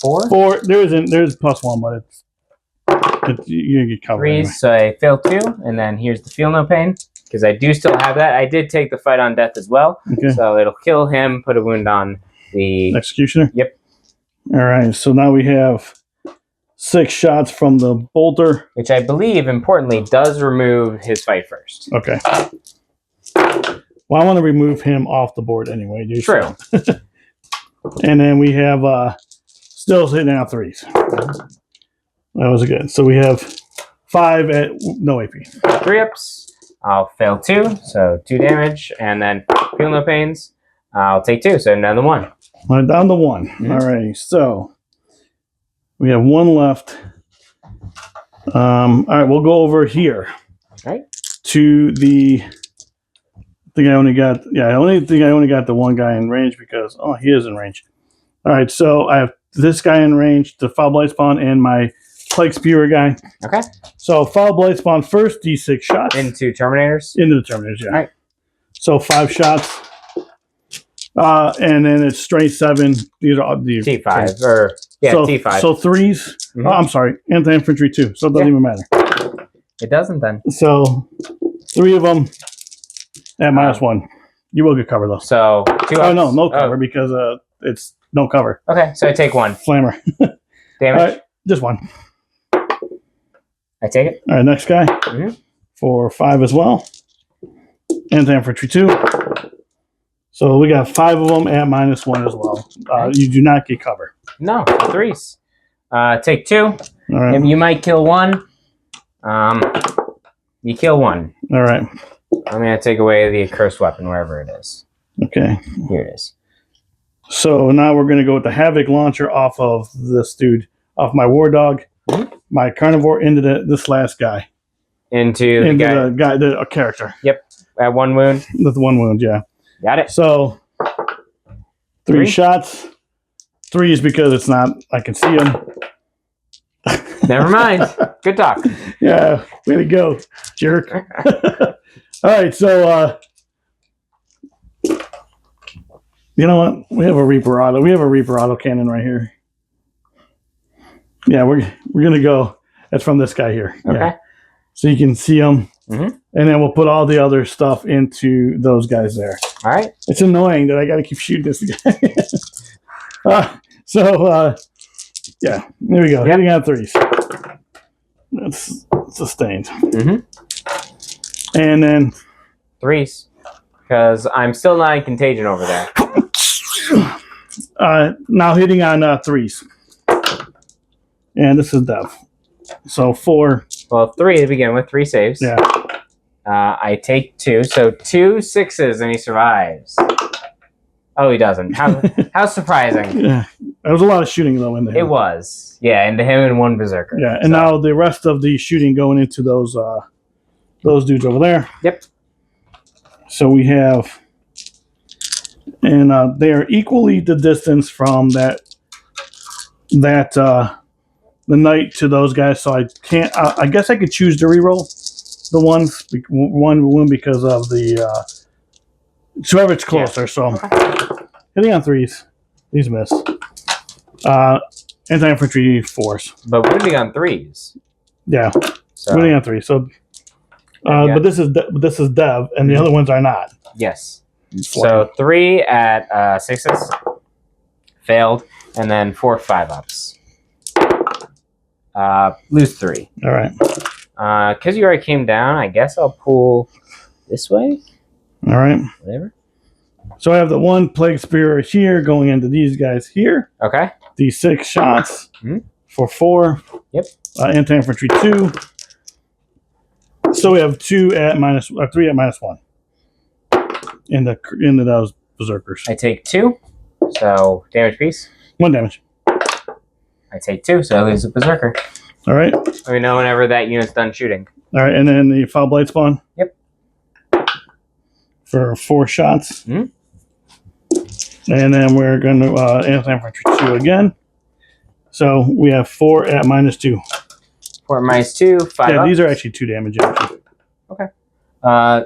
4. 4. There's +1, but you get covered. 3s, anyway. So I failed 2, and then here's the feel no pain because I do still have that. I did take the fight on death as well, so it'll kill him, put a wound on the executioner. Yep. All right, so now we have 6 shots from the bolter, which I believe, importantly, does remove his fight first. Okay. Well, I want to remove him off the board anyway, dude. True. And then we have still hitting out 3s. That was good. So we have 5 at no AP. 3 ups. I'll fail 2, so 2 damage, and then feel no pains. I'll take 2, so down to 1. I'm down to 1. All right, so we have 1 left. All right, we'll go over here. All right. To the. I think I only got the 1 guy in range because he is in range. All right, so I have this guy in range, the Foul Blight Spawn, and my Plague Spewer guy. Okay. So Foul Blight Spawn first, D6 shots. Into Terminators? Into the Terminators, yeah. All right. So 5 shots. And then it's straight 7. These are the T5. T5. So 3s. Oh, I'm sorry. Anti-infantry 2. So it doesn't even matter. It doesn't then. So 3 of them at -1. You will get cover though. So 2 ups. No cover because it's no cover. Okay, so I take 1. Flammer. Damage? All right, just 1. I take it. All right, next guy. For 5 as well. Anti-infantry 2. So we got 5 of them at -1 as well. You do not get cover. No, 3s. Take 2. All right. You might kill 1. You kill 1. All right. I'm going to take away the accursed weapon, wherever it is. Okay. Here it is. So now we're going to go with the Havoc launcher off of this dude, off my War Dog, my Carnivore into this last guy. Into the guy. The character. Yep. At 1 wound. With 1 wound, yeah. Got it. So 3 shots. 3 is because it's not, I can see him. Never mind. Good talk. Yeah, way to go, jerk. All right, so you know what? We have a Reaper Auto. We have a Reaper Auto cannon right here. Yeah, we're gonna go. That's from this guy here. Okay. Yeah. So you can see them, and then we'll put all the other stuff into those guys there. All right. It's annoying that I got to keep shooting this guy. Yeah, there we go. Yep. Hitting on 3s. That's sustained. And then 3s. Because I'm still not in contagion over there. Now hitting on 3s. And this is Dev. So 4. Well, 3 to begin with. 3 saves. Yeah. I take 2. So 2 6s and he survives. Oh, he doesn't. How surprising. Yeah. There was a lot of shooting though in there. It was. Yeah, into him and 1 Berserker. Yeah, and now the rest of the shooting going into those dudes over there. Yep. So we have, and they are equally the distance from the knight to those guys. So I can't. I guess I could choose to reroll the one because of the whoever it's closer. So hitting on 3s, these miss. Anti-infantry 4s, but wounding on 3s. Yeah, so. Wounding on 3. So, but this is Dev, and the other ones are not. Yes. So 3 at 6s failed, and then 4 5-ups. Lose 3. All right. Because you already came down, I guess I'll pull this way. All right. Whatever. So I have the 1 Plague Spear here going into these guys here. Okay. These 6 shots for 4. Yep. Anti-infantry 2. So we have 3 at -1 into those berserkers. I take 2. So damage piece. 1 damage. I take 2, so I lose a Berserker. All right. Let me know whenever that unit's done shooting. All right, and then the Foul Blight spawn. Yep. For 4 shots. Mm-hmm. And then we're going to anti-infantry 2 again. So we have 4 at -2. 4 at -2, 5 Yeah, ups. these are actually 2 damage. Actually. Okay.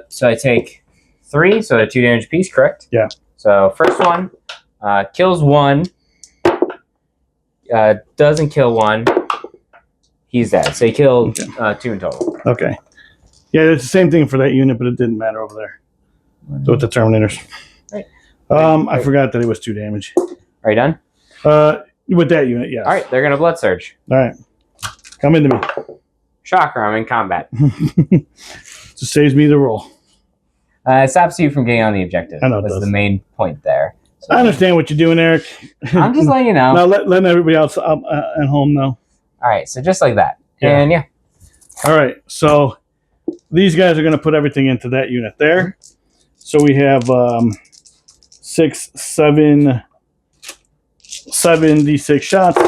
So I take 3, so they're 2 damage apiece, correct? Yeah. So first one kills 1, doesn't kill 1. He's dead. So he killed 2 in total. Okay. Yeah, it's the same thing for that unit, but it didn't matter over there. So with the Terminators. Right. I forgot that it was 2 damage. Are you done? With that unit, yes. All right, they're gonna Blood Surge. All right. Come into me. Shocker, I'm in combat. Just saves me the roll. It stops you from getting on the objective. I know it That's does. the main point there. So I understand what you're doing, Eric. I'm just letting you know. Now letting everybody else at home know. All right, so just like that. Yeah. And yeah. All right, so these guys are going to put everything into that unit there. So we have 6, 7 d6 shots.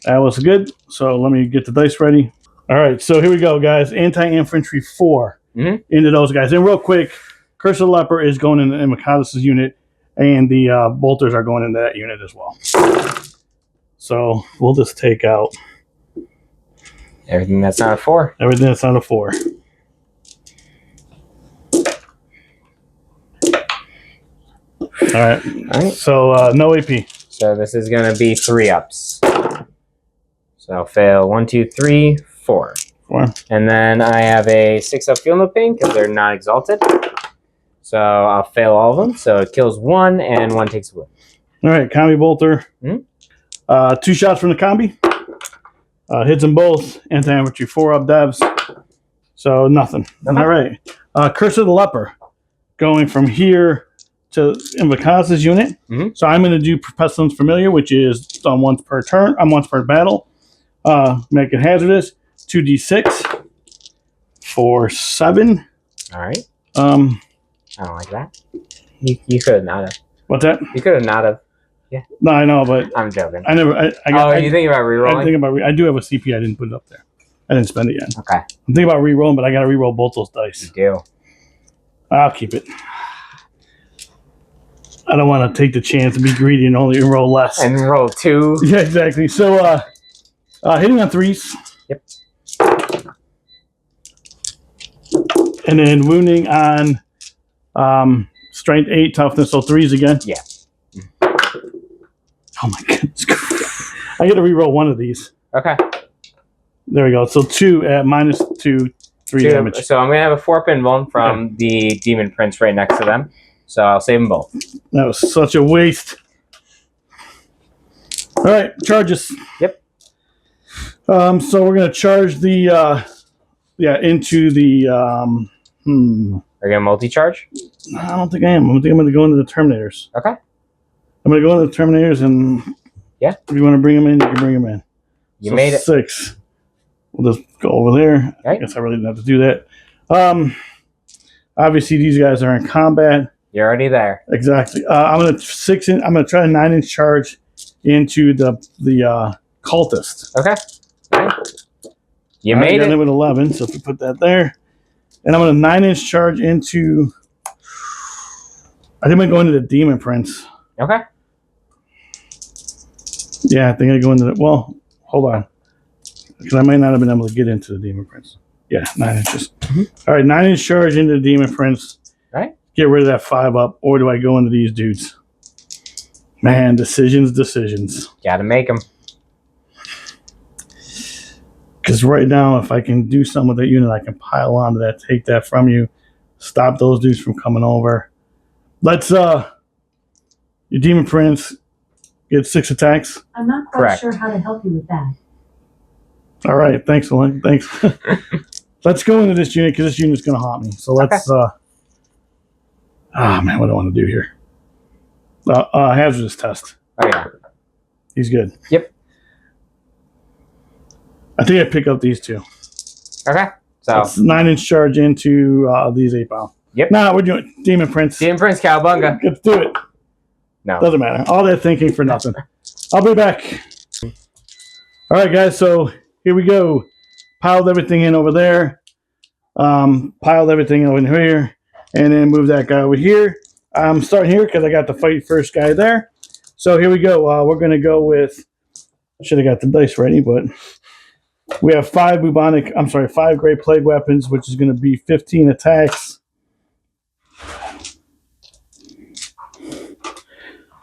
That was good. So let me get the dice ready. All right, so here we go, guys. Anti-infantry 4 into those guys. And real quick, Curse of the Leper is going in Mikadis' unit, and the bolters are going into that unit as well. So we'll just take out Everything that's not a 4. everything that's not a 4. All right. So no AP. So this is going to be 3 ups. So fail 1, 2, 3, 4. 4. And then I have a 6 up Feel No Pain because they're not exalted. So I'll fail all of them. So it kills 1 and 1 takes away. All right, combi bolter. 2 shots from the combi. Hits them both. Anti-infantry 4 up devs. So nothing. Okay. All right. Curse of the Leper. Going from here to Invicata's unit. So I'm going to do Pestilence Familiar, which is on once per turn, once per battle. Make it hazardous. 2d6 for 7. All right. I don't like that. You could have not have. What's that? You could have not have. Yeah. No, I know, but I'm joking. I never. I you think about rerolling? I think about. I do have a CP. I didn't put it up there. I didn't spend it yet. Okay. I'm thinking about rerolling, but I got to reroll both those dice. You do. I'll keep it. I don't want to take the chance to be greedy and only roll less. And roll 2. Yeah, exactly. So, hitting on 3s. Yep. And then wounding on strength 8, toughness, so 3s again. Yeah. Oh my goodness. I got to reroll one of these. Okay. There we go. So 2 at -2, 3 damage. So I'm going to have a 4-pin one from the Demon Prince right next to them. So I'll save them both. That was such a waste. All right, charges. Yep. So we're going to charge the, into the, Are you going to multi-charge? I don't think I am. I think I'm going to go into the Terminators. Okay. I'm going to go into the Terminators, and if you want to bring them in, you can bring them in. You made it. 6. We'll just go over there. Okay. I guess I really didn't have to do that. Obviously, these guys are in combat. You're already there. Exactly. I'm going to try a 9-inch charge into the cultist. Okay. Right. You made it. With 11, so if we put that there, and I'm going to 9-inch charge into. I think I'm going to go into the Demon Prince. Okay. Yeah, I think I go into the. Well, hold on, because I might not have been able to get into the Demon Prince. Yeah, 9 inches. All right, 9-inch charge into the Demon Prince. All right. Get rid of that 5 up, or do I go into these dudes? Man, decisions. Gotta make them. Because right now, if I can do something with that unit, I can pile onto that, take that from you, stop those dudes from coming over. Let's, your Demon Prince get 6 attacks. I'm not quite sure how to help you with that. All right, thanks, Elaine. Thanks. Let's go into this unit, because this unit's going to haunt me. So let's, man, what do I want to do here? Hazardous test. Oh, yeah. He's good. Yep. I think I pick up these 2. Okay. So it's 9-inch charge into these 8-pound. Yep. No, we're doing Demon Prince. Demon Prince Cowabunga. Let's do it. No. Doesn't matter. All that thinking for nothing. I'll be back. All right, guys. So here we go. Piled everything in over there. Piled everything over here, and then move that guy over here. I'm starting here because I got the fight first guy there. So here we go. We're gonna go with. Should have got the dice ready, but we have 5 Great Plague weapons, which is going to be 15 attacks.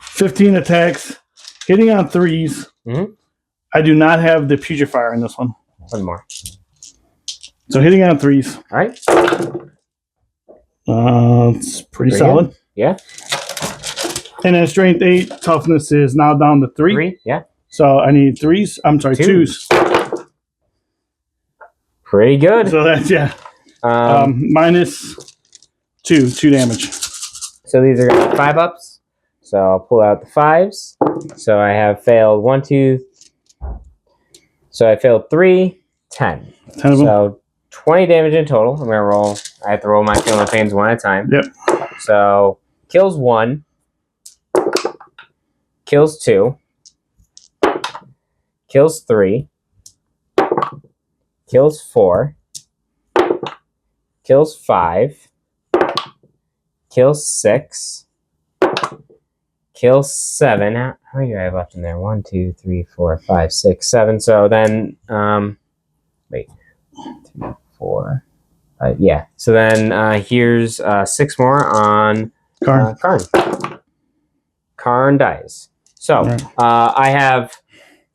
15 attacks, hitting on 3s. Mm-hmm. I do not have the putrefier in this one. One more. So hitting on 3s. All right. It's pretty solid. Good. Yeah. And then strength 8, toughness is now down to 3. 3. Yeah. So I need 3s. I'm sorry, 2s. Pretty good. So that's, yeah. Minus 2 damage. So these are going to be 5-ups. So I'll pull out the 5s. So I have failed 1, 2. So I failed 3, 10. 10 of them. So 20 damage in total. I'm going to roll. I have to roll my Feeling Pains one at a time. Yep. So kills 1. Kills 2. Kills 3. Kills 4. Kills 5. Kills 6. Kills 7. How many do I have left in there? 1, 2, 3, 4, 5, 6, 7. So then, wait. 3, 4, 5. Yeah. So then here's 6 more on Karn. Karn dies. So Right. I have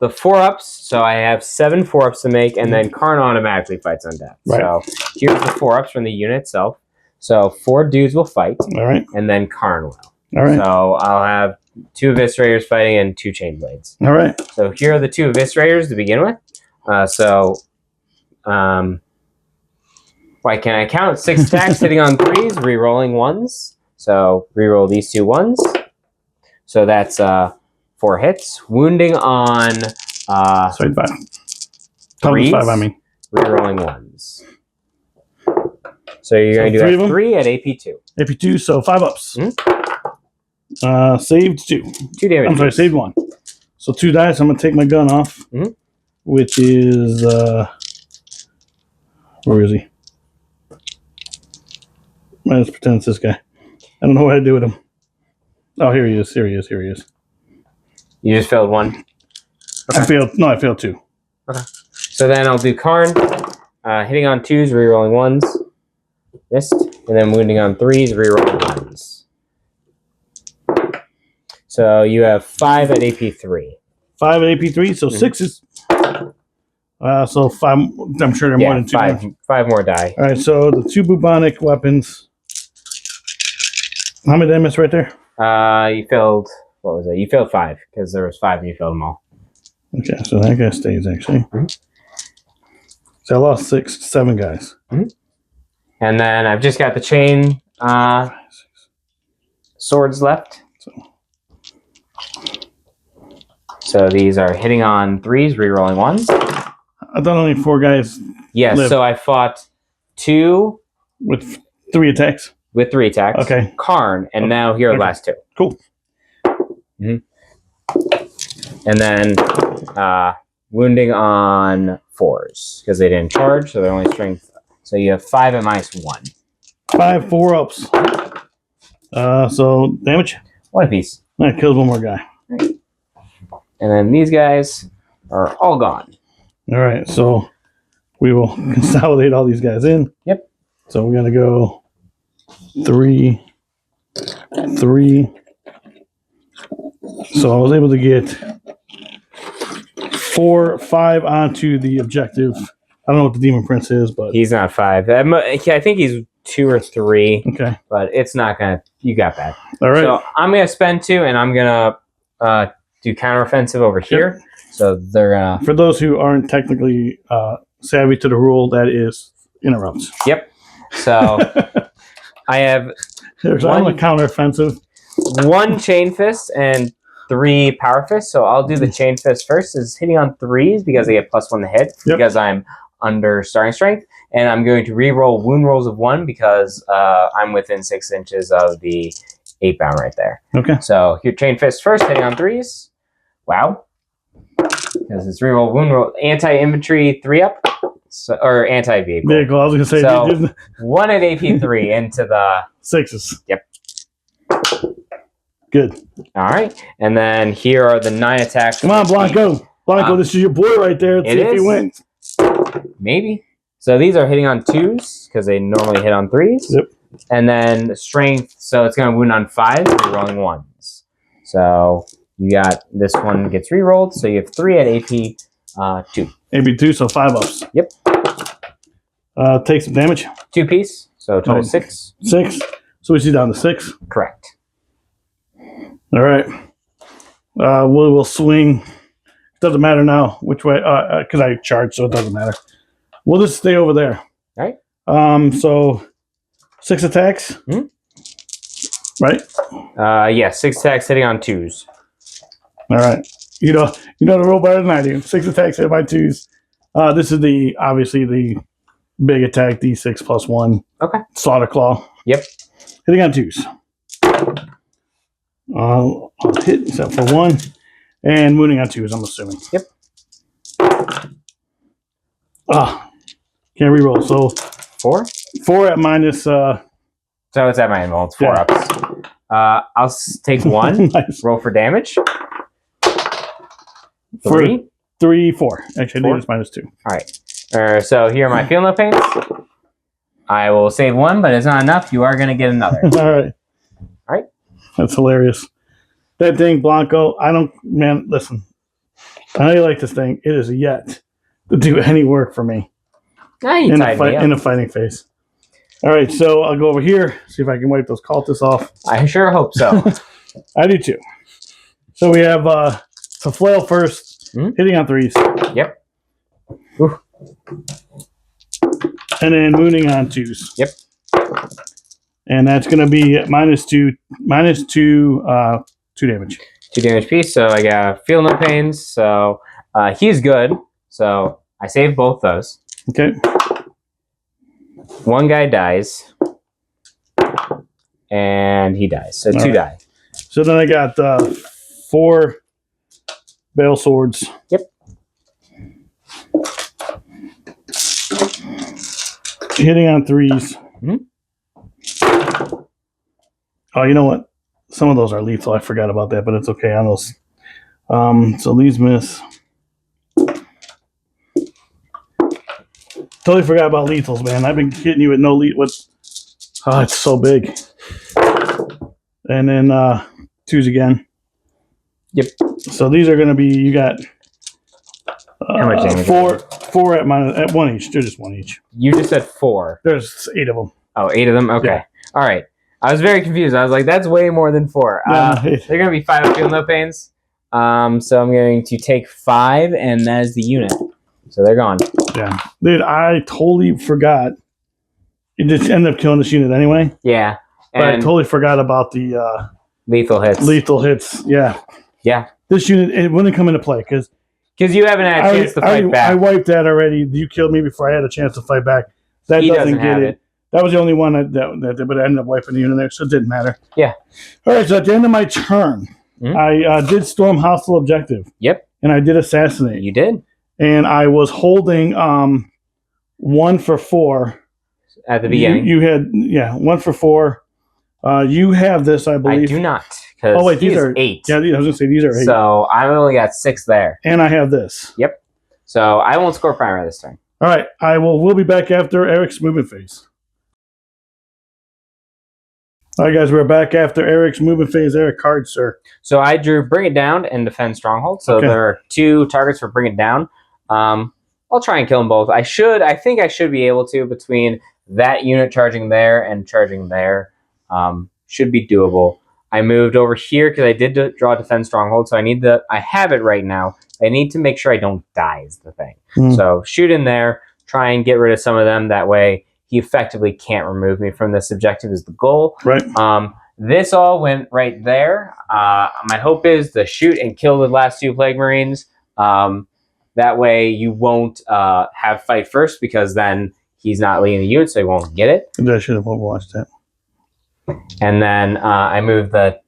the 4-ups. So I have 7 4-ups to make, and then Karn automatically fights on death. Right. So here's the 4-ups from the unit itself. So 4 dudes will fight, All right. and then Karn will. All right. So I'll have 2 Eviscerators fighting and 2 Chain Blades. All right. So here are the 2 Eviscerators to begin with. Why can't I count? 6 attacks hitting on 3s, re-rolling 1s. So re-roll these 2 1s. So that's 4 hits. Wounding on Sorry, 5. Threes? 5, I mean. re-rolling 1s. So you're going to three of do them? 3 at AP2. AP2, so 5 ups. Saved 2. 2 damage. I'm sorry, saved 1. So 2 dice. I'm going to take my gun off, which is, where is he? Let's pretend it's this guy. I don't know what to do with him. Oh, here he is. Here he is. Here he is. You just failed 1. Okay. I failed 2. Okay. So then I'll do Karn. Hitting on 2s, re-rolling 1s. Missed. And then wounding on 3s, re-rolling 1s. So you have 5 at AP3. 5 at AP3, so 6 is... so 5... I'm sure there are more than 2. 5 more die. All right, so the 2 bubonic weapons... How many did I miss right there? You failed... What was it? You failed 5, because there was 5 and you failed them all. Okay, so that guy stays, actually. So I lost 7 guys. And then I've just got the chain swords left. So these are hitting on 3s, re-rolling 1s. I thought only 4 guys Yes, live. so I fought 2 with 3 attacks. with 3 attacks. Okay. Karn, and now here are the last 2. Cool. And then wounding on 4s because they didn't charge, so they're only strength. So you have 5 at -1. 5 4 ups. So damage. 1 apiece. That kills 1 more guy. And then these guys are all gone. All right, so we will consolidate all these guys in. Yep. So we're gonna go 3, 3. So I was able to get 4, 5 onto the objective. I don't know what the Demon Prince is, but He's not 5. I think he's 2 or 3, okay. but it's not gonna. You got that. All right. So I'm gonna spend 2, and I'm gonna do counteroffensive over here. So they're gonna. For those who aren't technically savvy to the rule, that is interrupts. Yep. So I have There's One- a counteroffensive. 1 chain fist and 3 power fists. So I'll do the chain fist first. Is hitting on 3s because they get +1 to hit because I'm under starting strength, and I'm going to re-roll wound rolls of 1 because I'm within 6 inches of the 8 bound right there. Okay. So here, chain fist first, hitting on 3s. Wow. because it's reroll wound roll. Anti-infantry 3 up, or anti-vehicle. Vehicle. I was gonna say. So 1 at AP 3 into the 6s. Yep. Good. All right, and then here are the 9 attacks. Come on, Blanco. Blanco, this is your boy right there. Let's see if he wins. Maybe. So these are hitting on 2s because they normally hit on 3s. Yep. And then strength, so it's going to wound on 5s. You're rolling 1s. So you got this one gets re-rolled. So you have 3 at AP 2. AP 2, so 5 ups. Yep. Take some damage. 2 piece. So total 6. 6. So we see down to 6. Correct. All right. We'll swing. It doesn't matter now which way, because I charged, so it doesn't matter. We'll just stay over there. All right. So 6 attacks. Right? Yeah, 6 attacks hitting on 2s. All right. You know the roll better than I do. 6 attacks hit by 2s. This is obviously the big attack, D6 plus 1. Okay. Slaughter Claw. Yep. Hitting on 2s. I'll hit except for 1. And wounding on 2s, I'm assuming. Yep. Can't reroll. So 4? 4 at minus. So it's at my anvil. It's 4 ups. I'll take 1. Nice. Roll for damage. 3. For 3, 4. Actually, 4? I think it's minus 2. All right. So here are my feel no pains. I will save 1, but it's not enough. You are going to get another. All right. All right. That's hilarious. That thing, Blanco, listen. I know you like this thing. It is yet to do any work for me in a fighting phase. All right, so I'll go over here, see if I can wipe those cultists off. I sure hope so. I do too. So we have so flail first, hitting on 3s. Yep. Ooh. And then wounding on 2s. Yep. And that's going to be minus 2 damage. 2 damage piece. So I got feel no pains. So he's good. So I saved both those. Okay. One guy dies. And he dies. So 2 die. So then I got 4 bale swords. Yep. Hitting on 3s. Oh, you know what? Some of those are lethal. I forgot about that, but it's okay on those. So these miss. Totally forgot about lethals, man. I've been hitting you with no lethal. Oh, it's so big. And then 2s again. Yep. So these are going to be, you got how much damage? 4 at 1 each. They're just 1 each. You just said 4. There's 8 of them. Oh, 8 of them? Okay. Yeah. All right. I was very confused. I was like, that's way more than 4. They're going to be 5 feel no pains. So I'm going to take 5, and that is the unit. So they're gone. Yeah. Dude, I totally forgot. It just ended up killing this unit anyway. Yeah. But I totally forgot about the lethal hits. Lethal hits, yeah. Yeah. This unit, it wouldn't come into play because you haven't had a chance to fight back. I wiped that already. You killed me before I had a chance to fight back. That he doesn't have get it. That was the only one that but I ended up wiping the unit there, so it didn't matter. Yeah. All right, so at the end of my turn, I did storm hostile objective. Yep. And I did assassinate. You did. And I was holding 1 for 4. At the beginning. You had, 1 for 4. You have this, I believe. I do not. Oh, wait, these are 8. Yeah, I was going to say these are 8. So I only got 6 there. And I have this. Yep. So I won't score primer this turn. All right. We'll be back after Eric's movement phase. All right, guys, we're back after Eric's movement phase. Eric, card, sir. So I drew Bring It Down and Defend Stronghold. So there are 2 targets for Bring It Down. I'll try and kill them both. I think I should be able to between that unit charging there and charging there. Should be doable. I moved over here because I did draw Defend Stronghold. So I have it right now. I need to make sure I don't die is the thing. So shoot in there, try and get rid of some of them. That way he effectively can't remove me from this objective is the goal. Right. This all went right there. My hope is to shoot and kill the last 2 Plague Marines. That way you won't have fight first because then he's not leading the unit, so he won't get it. I should have overwatched that. And then I moved the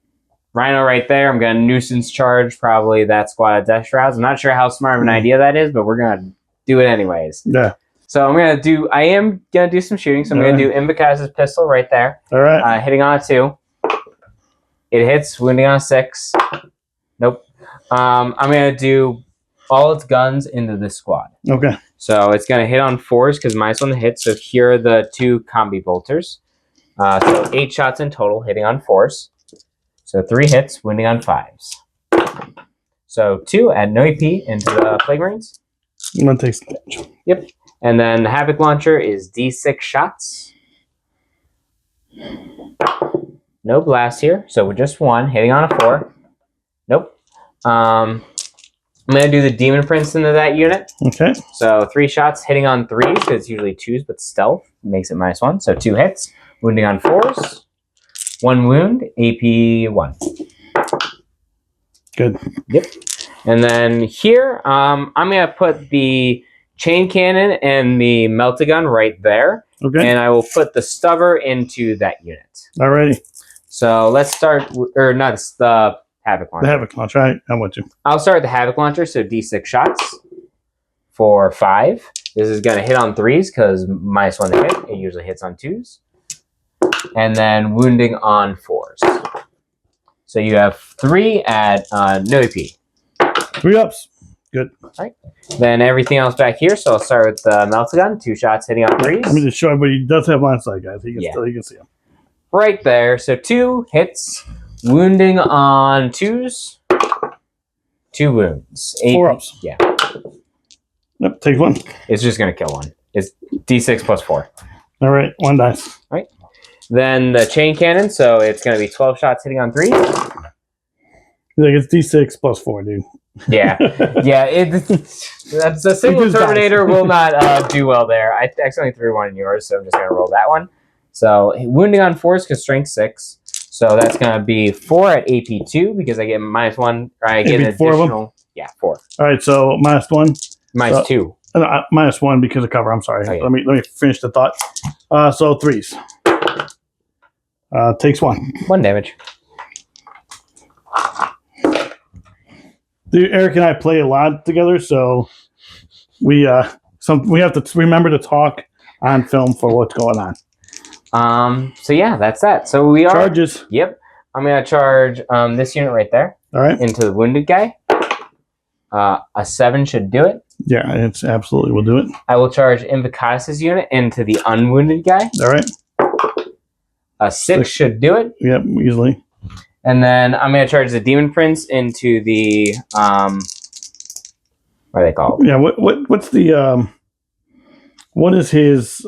Rhino right there. I'm going to nuisance charge probably that squad of Death Shrouds. I'm not sure how smart of an idea that is, but we're going to do it anyways. Yeah. So I am going to do some shooting. So I'm going to do Invicaz's pistol right there. All right. Hitting on a 2. It hits, wounding on a 6. Nope. I'm going to do all its guns into this squad. Okay. So it's going to hit on 4s because -1 to hit. So here are the 2 combi bolters. So 8 shots in total, hitting on 4s. So 3 hits, wounding on 5s. So 2 at no EP into the Plague Marines. I'm going to take some damage. Yep. And then the Havoc Launcher is D6 shots. No blast here, so we're just 1, hitting on a 4. Nope. I'm going to do the Demon Prince into that unit. Okay. So 3 shots, hitting on 3s, because it's usually 2s, but stealth makes it -1. So 2 hits, wounding on 4s. 1 wound, AP 1. Good. Yep. And then here, I'm going to put the Chain Cannon and the Melt-A-Gun right there. Okay. And I will put the Stubber into that unit. Alrighty. So let's start, or not the Havoc Launcher. The Havoc Launcher. All right. I'm with you. I'll start with the Havoc Launcher, so D6 shots for 5. This is going to hit on 3s because -1 to hit. It usually hits on 2s. And then wounding on 4s. So you have 3 at no EP. 3 ups. Good. All right. Then everything else back here. So I'll start with the Melt-A-Gun. 2 shots hitting on 3s. Let me just show everybody. He does have line sight, guys. He can see him. Right there. So 2 hits, wounding on 2s. 2 wounds. 4 ups. Yeah. Yep. Take 1. It's just going to kill 1. It's D6 plus 4. All right. 1 dice. All right. Then the Chain Cannon. So it's going to be 12 shots hitting on 3s. Like it's D6 plus 4, dude. Yeah. Yeah. That's a single Terminator will not do well there. I accidentally threw 1 in yours, so I'm just going to roll that one. So wounding on 4s because strength 6. So that's going to be 4 at AP 2 because I get -1. Or I get an additional. Yeah, 4. All right, so -1. -2. -1 because of cover. I'm sorry. Oh, yeah. Let me finish the thought. So 3s. Takes 1. 1 damage. Dude, Eric and I play a lot together, so we have to remember to talk on film for what's going on. So yeah, that's that. So we are Charges. Yep. I'm gonna charge this unit right there. All right. Into the wounded guy. A 7 should do it. Yeah, it's absolutely will do it. I will charge Invicata's unit into the unwounded guy. All right. A 6 should do it. Yep, easily. And then I'm gonna charge the Demon Prince into the what are they called? Yeah. What's the what is his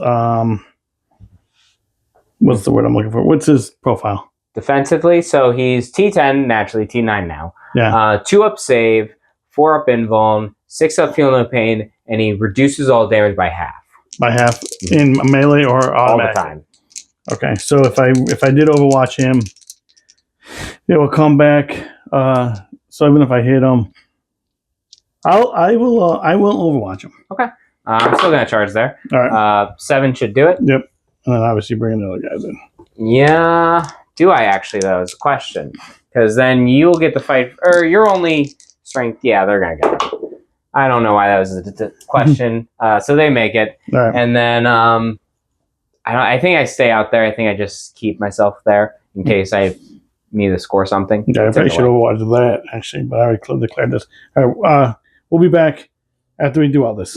what's the word I'm looking for? What's his profile? Defensively, so he's T10, naturally T9 now. Yeah. 2 up save, 4 up invuln, 6 up feel no pain, and he reduces all damage by half. By half in melee or automatic? All the time. Okay, so if I did Overwatch him, it will come back. So even if I hit him, I will Overwatch him. Okay. I'm still gonna charge there. All right. 7 should do it. Yep. And then obviously bring another guy in. Yeah. Do I actually though is the question. Because then you'll get the fight or you're only strength. Yeah, they're gonna get it. I don't know why that was a question. So they make it. All right. And then I think I stay out there. I think I just keep myself there in case I need to score something. Yeah, I probably should Overwatch that actually, but I already declared this. All right, we'll be back after we do all this.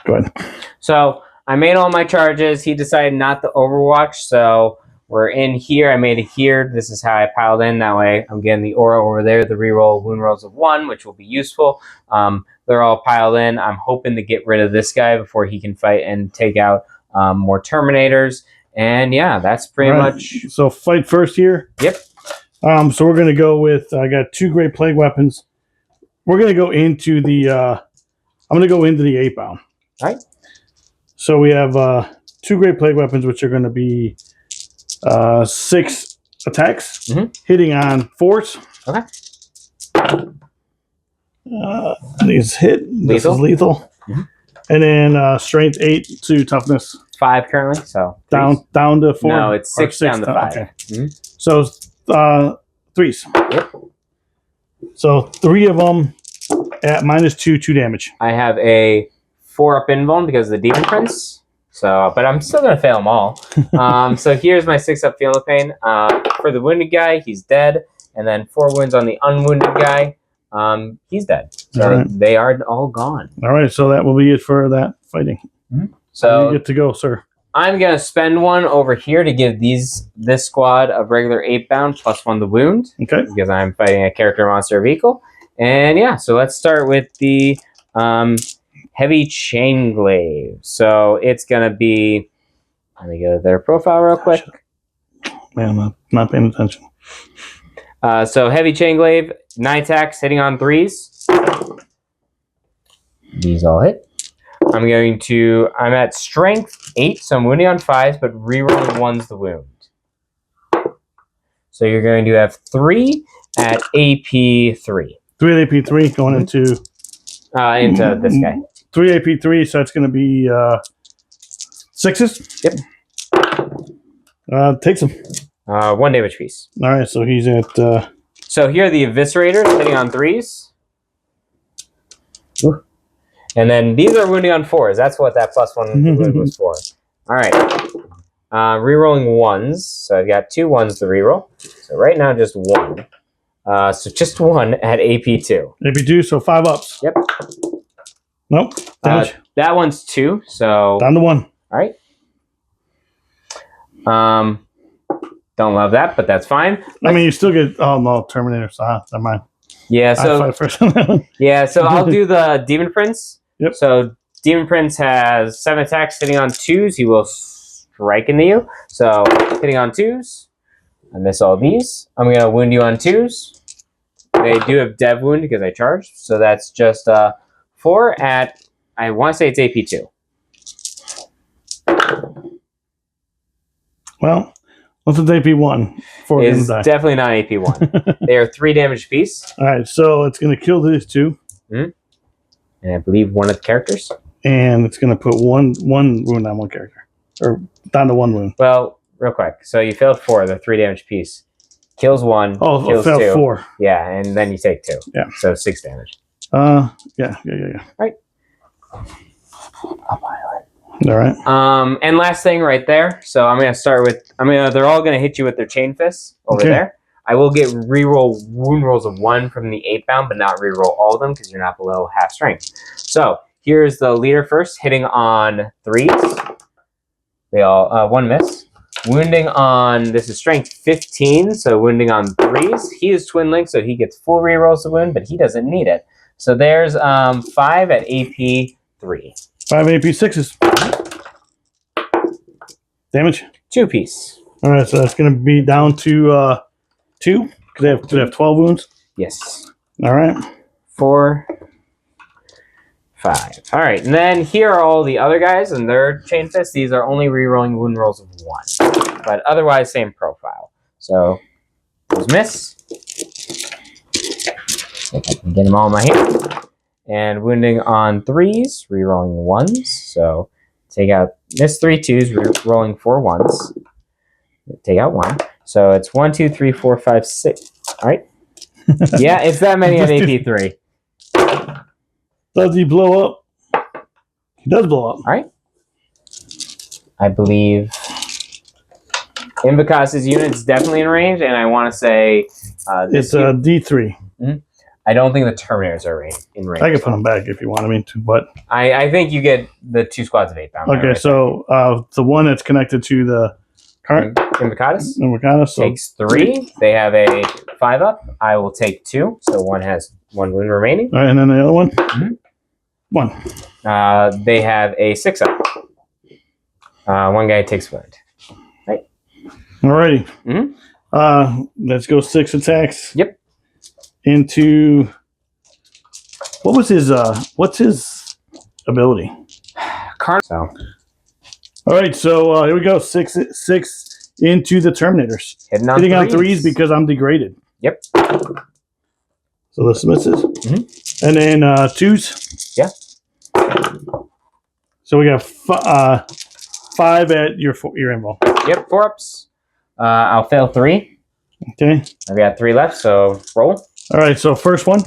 Go ahead. So I made all my charges. He decided not to Overwatch, so we're in here. I made it here. This is how I piled in. That way I'm getting the aura over there, the reroll wound rolls of 1, which will be useful. They're all piled in. I'm hoping to get rid of this guy before he can fight and take out more Terminators. And yeah, that's pretty much. So fight first here. Yep. So we're going to go with, I got 2 Great Plague weapons. We're going to go into the, I'm going to go into the 8-bound. All right. So we have 2 Great Plague weapons, which are going to be 6 attacks, hitting on 4s. Okay. These hit. This is lethal. And then strength 8 to toughness 5 currently. So down to 4. No, it's 6 down to 5. Okay. So threes. Yep. So 3 of them at -2, 2 damage. I have a 4-up invuln because of the Demon Prince. So, but I'm still gonna fail them all. So here's my 6-up Feel No Pain. For the wounded guy, he's dead, and then 4 wounds on the unwounded guy. He's dead. So they are all gone. All right, so that will be it for that fighting. So you get to go, sir. I'm gonna spend 1 over here to give this squad of regular 8-bound +1 the wound. Okay. Because I'm fighting a character, monster, or vehicle. And yeah, so let's start with the heavy chain glaive. So it's gonna be. Let me go to their profile real quick. Man, I'm not paying attention. So heavy chain glaive, 9 attacks, hitting on 3s. These all hit. I'm at strength 8, so I'm wounding on 5s, but rerolling 1's the wound. So you're going to have 3 at AP 3. 3 at AP 3 going into this guy. 3 AP 3, so that's going to be 6s. Yep. Takes him. 1 damage piece. All right, so he's at. So here are the eviscerators hitting on 3s. Ooh. And then these are wounding on 4s. That's what that +1 wound was for. All right. Rerolling 1s. So I've got 2 1s to reroll. So right now, just 1. So just 1 at AP2. AP2, so 5 ups. Yep. Nope. Damage. That one's 2. So down to 1. All right. Don't love that, but that's fine. I mean, you still get. Oh no, Terminator. So never mind. Yeah. So I fight first on that one. Yeah. So I'll do the Demon Prince. Yep. So Demon Prince has 7 attacks hitting on 2s. He will strike into you. So hitting on 2s. I miss all these. I'm gonna wound you on 2s. They do have dev wound because I charged. So that's just 4 at. I want to say it's AP2. Well, what's the AP1? It's definitely not AP1. They are 3 damage apiece. All right, so it's going to kill these 2. And I believe 1 of the characters. And it's going to put one wound on 1 character. Or down to 1 wound. Well, real quique. So you failed 4. They're 3 damage apiece. Kills 1. Oh, kills I failed 2. 4. Yeah, and then you take 2. Yeah. So 6 damage. Yeah. Right. All right. And last thing right there. So I'm gonna start with. They're all gonna hit you with their chain fists over there. I will get reroll wound rolls of 1 from the 8-bound, but not reroll all of them because you're not below half strength. So here's the leader first, hitting on 3s. They all 1 miss. Wounding on this is strength 15, so wounding on 3s. He is twin link, so he gets full rerolls of wound, but he doesn't need it. So there's 5 at AP 3. 5 AP 6s. Damage. 2 piece. All right, so that's going to be down to 2 because they have 12 wounds. Yes. All right. 4, 5. All right, and then here are all the other guys and their chain fists. These are only rerolling wound rolls of 1, but otherwise same profile. So those miss. If I can get them all in my hand. And wounding on 3s, rerolling 1s. So take out miss 3 2s, rerolling 4 1s. Take out 1. So it's 1, 2, 3, 4, 5, 6. All right. Yeah, it's that many at AP3. Does he blow up? He does blow up. All right. I believe Invicus's unit's definitely in range, and I want to say it's a D3. Mm-hmm. I don't think the Terminators are in range. I can put them back if you want me to, but I think you get the 2 squads of 8-bound. okay, right so the one that's connected to the current Invicus so takes 3. They have a 5-up. I will take 2, so 1 has 1 wound remaining. All right, and then the other one, 1. They have a 6-up. 1 guy takes wound. Right. Alrighty. Let's go 6 attacks. Yep. Into what's his ability? So. All right, so here we go. 6 into the Terminators. Hitting on 3s because I'm degraded. Yep. So this misses. And then 2s. Yeah. So we got 5 at your info. Yep, 4 ups. I'll fail 3. Okay. I've got 3 left, so roll. All right. So first one.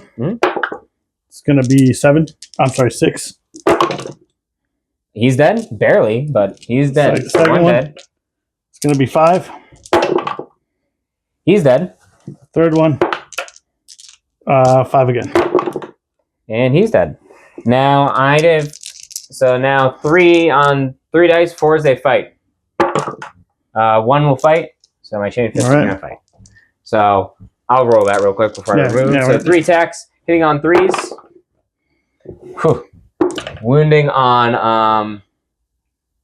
It's gonna be 7. I'm sorry, 6. He's dead, barely, but he's dead. Second one dead. It's gonna be 5. He's dead, Third one. 5 again. and he's dead. Now now 3 on 3 dice. 4s they fight. 1 will fight. So my chain of fists is gonna fight. So I'll roll that real quick before I remove. So 3 attacks, hitting on 3s. Whew. Wounding on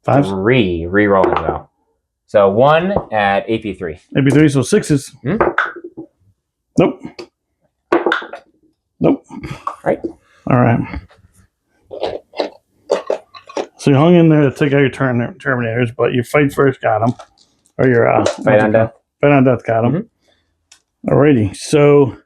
5. 3. Rerolling though. So 1 at AP3. AP3. So 6s. Nope. Nope. Right. All right. So you hung in there to take out your Terminators, but your fight first got them. Or your Fight on death. Fight on death got them. Alrighty. So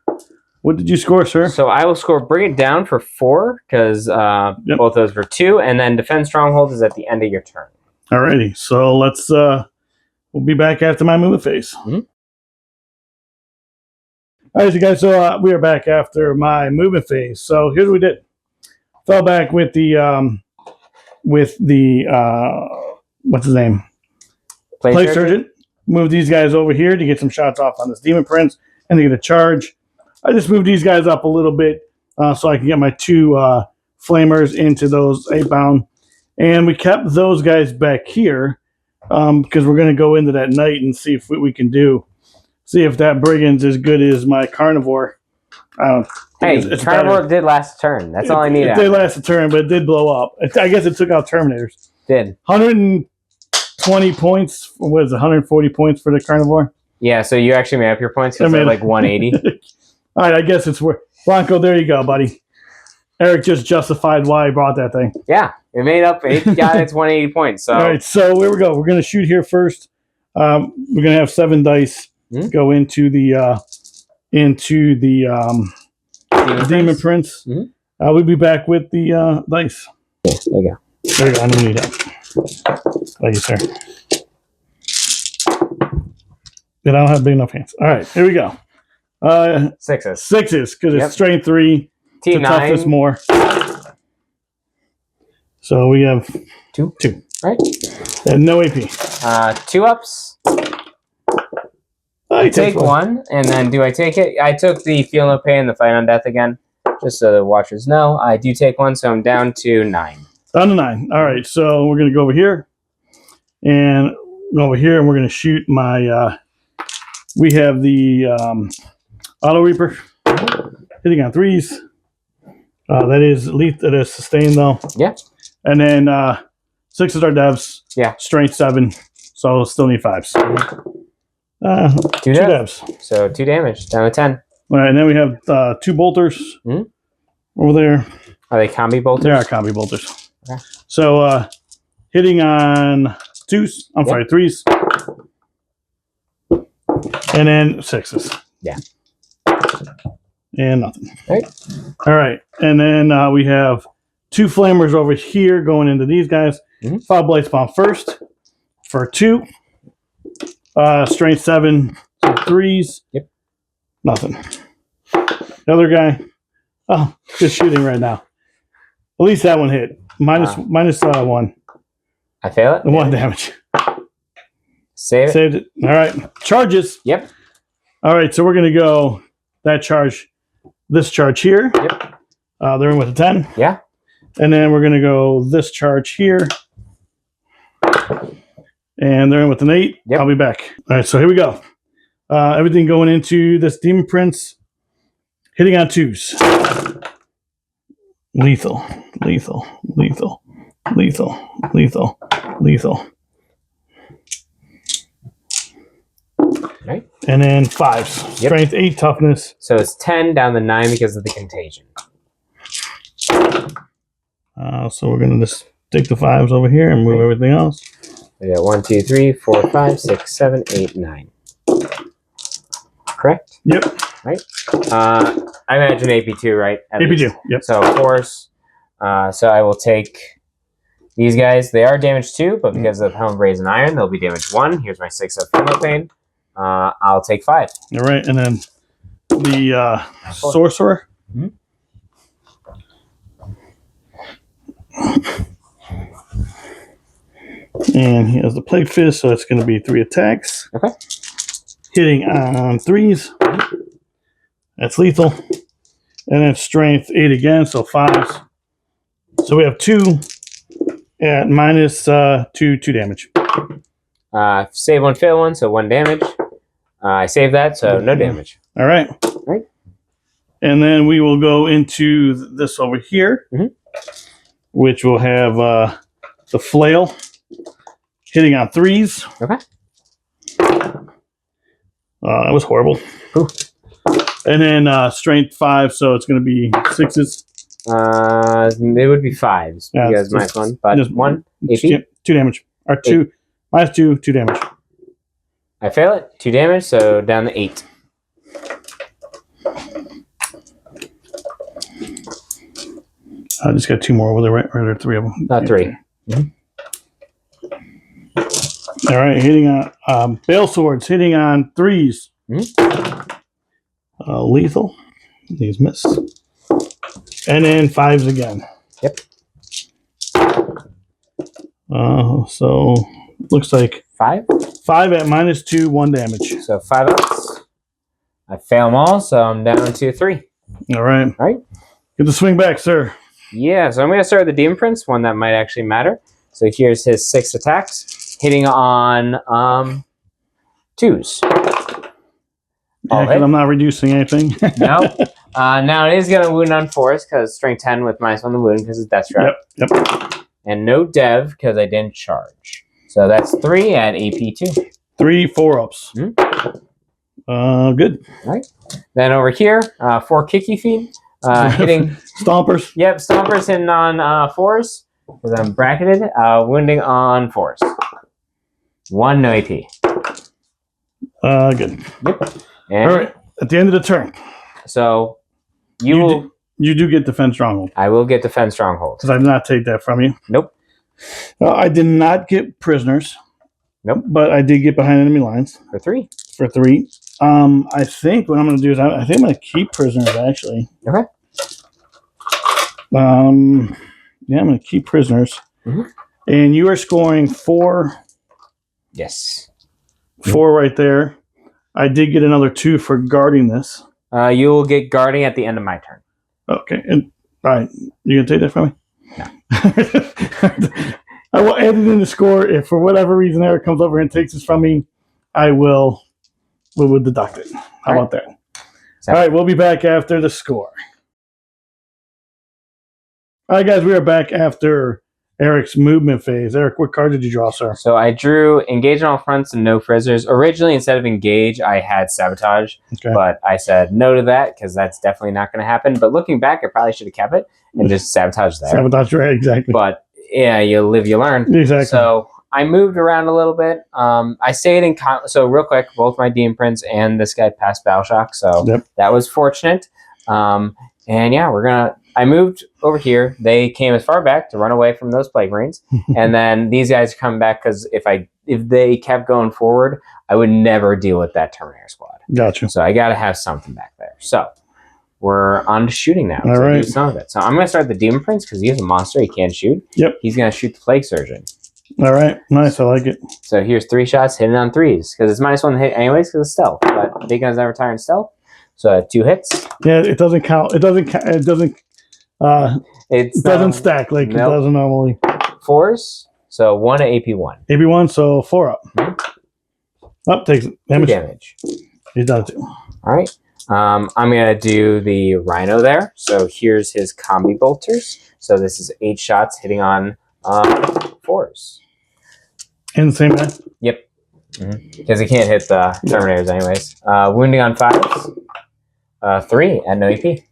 what did you score, sir? So I will score. Bring it down for 4 because both those were 2, and then defend stronghold is at the end of your turn. Alrighty. So let's. We'll be back after my movement phase. All right, so guys. So we are back after my movement phase. So here's what we did. Fell back with the what's his name? Plague Surgeon. Move these guys over here to get some shots off on this Demon Prince and to get a charge. I just moved these guys up a little bit so I can get my 2 flamers into those 8-bound. And we kept those guys back here because we're going to go into that night and see if we can see if that Brigand's as good as my Carnivore. Hey, Carnivore did last turn. That's all I need. It did last a turn, but it did blow up. I guess it took out Terminators. Did 120 points. What is it, 140 points for the Carnivore? Yeah, so you actually made up your points because they're like 180. All right, I guess it's worth. Blanco, there you go, buddy. Eric just justified why he brought that thing. Yeah, it made up. It got its 180 points. So. All right, so here we go. We're going to shoot here first. We're going to have 7 dice go into the Demon Prince. We'll be back with the dice. Yeah, there you go. There you go. I don't need that. Thank you, sir. But I don't have big enough hands. All right, here we go. 6s. 6s because it's strength 3. Team 9. Toughness more. So we have 2. Right. And no AP. 2 ups. I take 1, and then do I take it? I took the Feel No Pain and the Fight on Death again, just so the watchers know. I do take 1, so I'm down to 9. Down to 9. All right, so we're going to go over here. And over here, and we're going to shoot my... we have the Auto Reaper hitting on 3s. That is sustained, though. Yeah. And then 6s are devs. Yeah. Strength 7, so still need 5s. 2 devs. So 2 damage, down to 10. All right, and then we have 2 bolters over there. Are they combi bolters? They are combi bolters. Okay. So hitting on 2s, I'm sorry, 3s. And then 6s. Yeah. And nothing. Right. All right, and then we have 2 flamers over here going into these guys. 5 Blight Spawn first for 2. Strength 7, so 3s. Yep. Nothing. The other guy, just shooting right now. At least that one hit. Minus 1. I fail it? 1 damage. Save it. Saved it. All right. Charges. Yep. All right, so we're going to go that charge, this charge here. Yep. They're in with a 10. Yeah. And then we're going to go this charge here. And they're in with an 8. Yep. I'll be back. All right, so here we go. Everything going into this Demon Prince. Hitting on 2s. Lethal. Lethal. Lethal. Lethal. Lethal. Lethal. Right. And then 5s. Yep. Strength 8, toughness. So it's 10 down to 9 because of the contagion. So we're going to just take the 5s over here and move everything else. We got 1, 2, 3, 4, 5, 6, 7, 8, 9. Correct? Yep. Right. I imagine AP2, right? At AP2. least. Yep. So force. So I will take these guys. They are damaged 2, but because of Helm, Brazen Iron, they'll be damaged 1. Here's my 6 of Feel No Pain. I'll take 5. All right, and then the sorcerer. Mhm. And he has the plague fist, so it's going to be 3 attacks. Okay. Hitting on 3s. That's lethal. And then strength 8 again, so 5s. So we have 2 at minus 2 damage. Save 1, fail 1, so 1 damage. I save that, so no damage. All right. Right. And then we will go into this over here, which will have the flail hitting on 3s. Okay. That was horrible. Ooh. And then strength 5, so it's going to be 6s. It would be 5s Yeah, because minus 1, but just 1 AP. 2 damage. Or 2. Minus 2, 2 damage. I fail it, 2 damage, so down to 8. I just got 2 more over there, right? Or are there 3 of them? 3. All right, hitting on Bale Swords, hitting on 3s. Lethal. These miss. And then 5s again. Yep. So looks like 5? 5 at minus 2, 1 damage. So 5 ups. I fail them all, so I'm down to 3. All right. All right. Get the swing back, sir. Yeah, so I'm going to start with the Demon Prince, one that might actually matter. So here's his 6 attacks, hitting on 2s. Yeah, because I'm not reducing anything. No. Now it is going to wound on 4s because strength 10 with minus 1 the wound because it's death trap. Yep. And no dev because I didn't charge. So that's 3 at AP 2. 3 4-ups. Good. All right. Then over here, 4 kicky feet. Hitting Stompers. Yep, Stompers hitting on 4s because I'm bracketed. Wounding on 4s. 1 no AP. Good. Yep. And All right. At the end of the turn, so you do get defense stronghold. I will get defense stronghold. Because I did not take that from you. Nope. I did not get prisoners. Nope. But I did get behind enemy lines. For 3. For 3. I think what I'm going to do is I think I'm going to keep prisoners, actually. Okay. Yeah, I'm going to keep prisoners. And you are scoring 4. Yes. 4 right there. I did get another 2 for guarding this. You will get guarding at the end of my turn. Okay. And, all right. You going to take that from me? No. I will add it in the score. If for whatever reason Eric comes over and takes this from me, we will deduct it. How about that? All right. We'll be back after the score. All right, guys. We are back after Eric's movement phase. Eric, what card did you draw, sir? So I drew engage on all fronts and no prisoners. Originally, instead of engage, I had sabotage. Okay. But I said no to that because that's definitely not going to happen. But looking back, I probably should have kept it and just sabotage there. Sabotage, right? Exactly. But yeah, you live, you learn. Exactly. So I moved around a little bit. I stayed in. So real quick, both my Demon Prince and this guy passed Battle Shock. So that was fortunate. And yeah, I moved over here. They came as far back to run away from those Plague Marines. And then these guys are coming back because if they kept going forward, I would never deal with that Terminator squad. Gotcha. So I got to have something back there. So we're on to shooting now. All right. Do some of it. So I'm going to start the Demon Prince because he is a monster. He can shoot. Yep. He's going to shoot the Plague Surgeon. All right. Nice. I like it. So here's 3 shots hitting on 3s because it's -1 to hit anyways because it's stealth. But big guns never tire in stealth. So I have 2 hits. Yeah, it doesn't count. It doesn't stack like it doesn't normally. 4s. So 1 at AP1. AP1, so 4 up. Up takes damage. 2 damage. He does it. All right. I'm going to do the Rhino there. So here's his combi bolters. So this is 8 shots hitting on 4s. In the same guy? Yep. Because he can't hit the Terminators anyways. Wounding on 5s. 3 at no AP.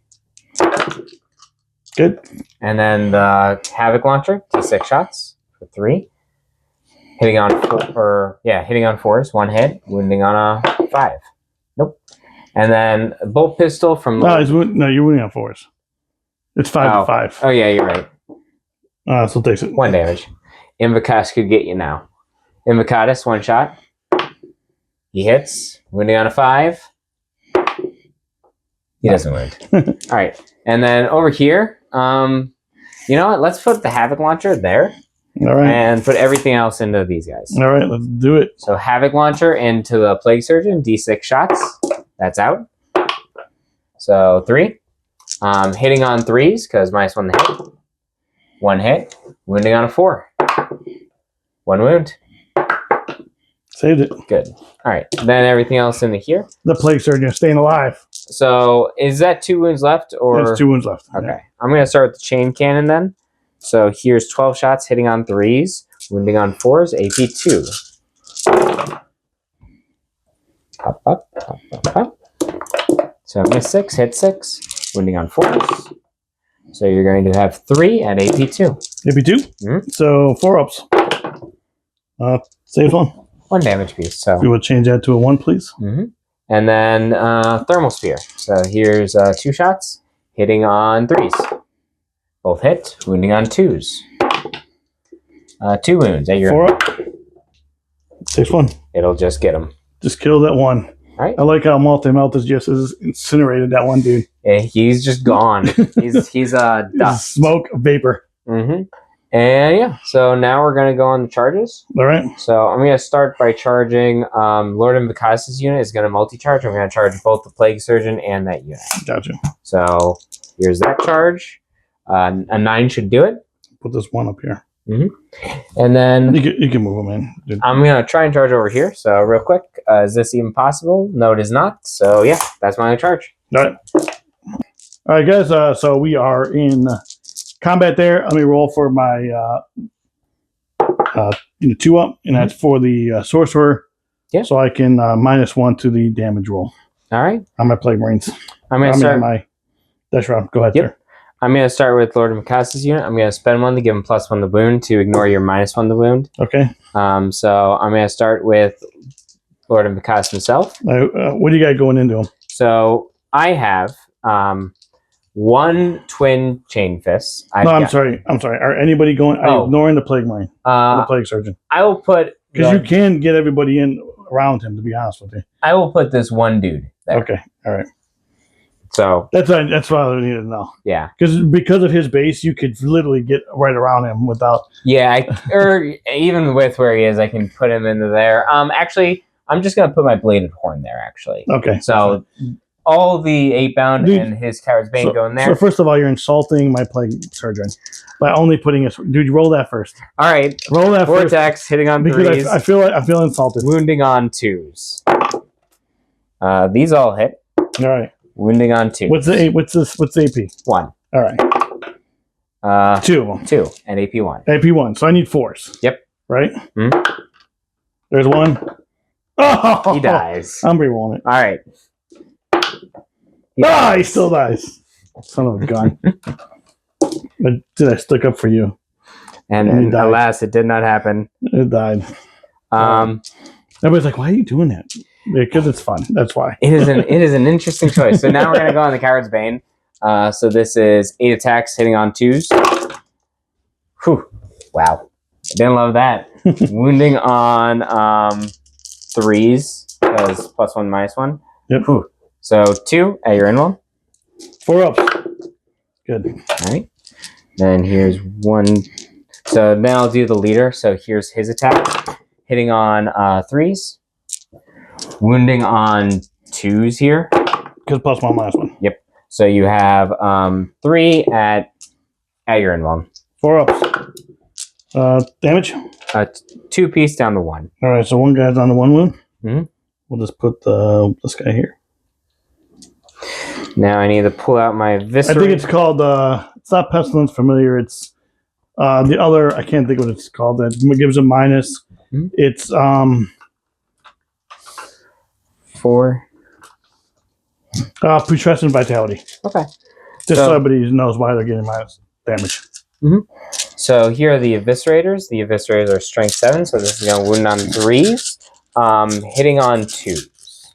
Good. And then the Havoc Launcher to 6 shots for 3. Hitting on 4s, 1 hit. Wounding on a 5. Nope. And then a Bolt Pistol from... you're wounding on 4s. It's 5 to 5. Oh, yeah, you're right. So it takes it. 1 damage. Invocatus could get you now. Invocatus, 1 shot. He hits, wounding on a 5. He doesn't wound. All right, and then over here, you know what? Let's put the Havoc Launcher there. All right. And put everything else into these guys. All right, let's do it. So Havoc Launcher into the Plague Surgeon, D6 shots. That's out. So 3. Hitting on 3s, because -1 to hit. 1 hit. Wounding on a 4. 1 wound. Saved it. Good. All right. Then everything else into here. The Plague Surgeon staying alive. So is that 2 wounds left? Or There's 2 wounds left. Okay. I'm going to start with the Chain Cannon then. So here's 12 shots hitting on 3s, wounding on 4s, AP 2. Pop, pop, pop, pop, pop. So miss 6, hit 6, wounding on 4s. So you're going to have 3 at AP 2. AP 2? Mm-hmm. So 4 ups. Saves 1. 1 damage piece. So You would change that to a 1, please. mm-hmm. And then Thermal Spear. So here's 2 shots hitting on 3s. Both hit, wounding on 2s. 2 wounds at your 4 up. Saves 1. It'll just get him. Just kill that one. All right. I like how Multi-Melt is just incinerated that one dude. Yeah, he's just gone. he's dust. Smoke, vapor. Mm-hmm. And yeah, so now we're going to go on the charges. All right. So I'm going to start by charging Lord Invictus' unit is going to multi-charge. I'm going to charge both the Plague Surgeon and that unit. Gotcha. So here's that charge. A 9 should do it. Put this 1 up here. Mm-hmm. And then You can move them in. Dude. I'm going to try and charge over here. So real quick, is this even possible? No, it is not. So yeah, that's my charge. All right. All right, guys. So we are in combat there. Let me roll for my 2 up, and that's for the Sorcerer. Yeah. So I can -1 to the damage roll All right. on my Plague Marines. I'm going to start. My Dash round. Go ahead, Yep. sir. I'm going to start with Lord of Mikas's unit. I'm going to spend 1 to give him +1 to wound to ignore your -1 to wound. Okay. So I'm going to start with Lord of Mikas himself. What do you got going into him? So I have 1 twin chain fists. I'm sorry. Are anybody going? Are you ignoring the Plague Marine? The Plague Surgeon? I will put Because you can get everybody in around him, to be honest with you. I will put this 1 dude there. Okay. All right. So That's what I needed to know. yeah. Because of his base, you could literally get right around him without. Yeah, or even with where he is, I can put him into there. Actually, I'm just gonna put my bladed horn there. Actually, Okay. so all the 8-bound and his Coward's Bane go in there. So first of all, you're insulting my Plague Surgeon by only putting us. Dude, roll that first. All right, Roll that 4 first. attacks, hitting on Because 3s, I feel insulted. wounding on 2s. These all hit, All right. wounding on 2s. What's the what's the AP? 1. All right. 2 of them. 2 and AP 1. AP 1. So I need 4s. Yep. Right. Mhm. There's 1. Oh, He dies. I'm re-rolling it. All right. He still dies. Son of a gun. I stuck up for you. And he died. alas, it did not happen. It died. Everybody's like, why are you doing that? Because it's fun. That's why. It is an interesting choice. So now we're gonna go on the Coward's Bane. So this is 8 attacks hitting on 2s. Whew. Wow. I didn't love that. Wounding on 3s because +1 -1. Yep. Whew. So 2 at your end one. 4 ups. Good. All right. Then here's 1. So then I'll do the leader. So here's his attack. Hitting on 3s. Wounding on 2s here. Because +1 -1. Yep. So you have 3 at your end one. 4 ups. Damage. 2 piece down to 1. All right. So 1 guy's on the 1 wound. Mm-hmm. We'll just put this guy here. Now I need to pull out my viscera. I think it's called. It's not Pestilence Familiar. It's the other. I can't think what it's called. That gives a minus. Mm-hmm. It's 4. Putrescent Vitality. Okay. Just so everybody knows why they're getting minus damage. Mm-hmm. So here are the Eviscerators. The Eviscerators are strength 7, so this is going to wound on 3s. Hitting on 2s.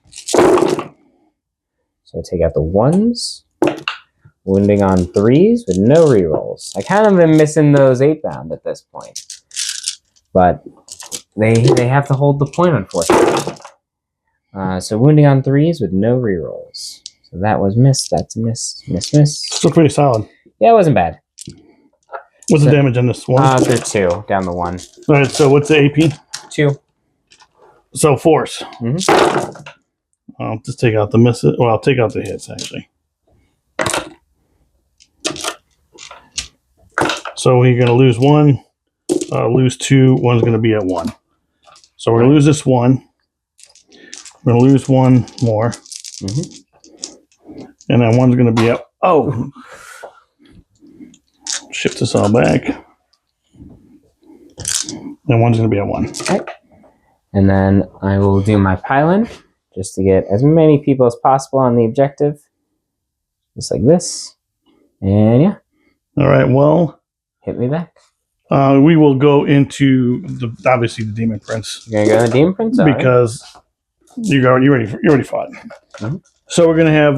So take out the 1s. Wounding on 3s with no rerolls. I kind of been missing those 8-bound at this point. But they have to hold the point, unfortunately. So wounding on 3s with no rerolls. So that was miss. That's miss. Miss. Miss. Still pretty solid. Yeah, it wasn't bad. What's the damage on this one? Through 2 down the 1. All right. So what's the AP? 2. So force. Mm-hmm. I'll just take out the misses. Well, I'll take out the hits actually. So we're going to lose 1, lose 2. 1's going to be at 1. So we're going to lose this 1. We're going to lose 1 more. Mm-hmm. And then 1's going to be at... Oh! Shift this all back. Then 1's going to be at 1. Okay. And then I will do my pylon just to get as many people as possible on the objective. Just like this. And yeah. All right, well... Hit me back. We will go into, obviously, the Demon Prince. You're going to go to the Demon Prince? Because you already fought. Mm-hmm. So we're going to have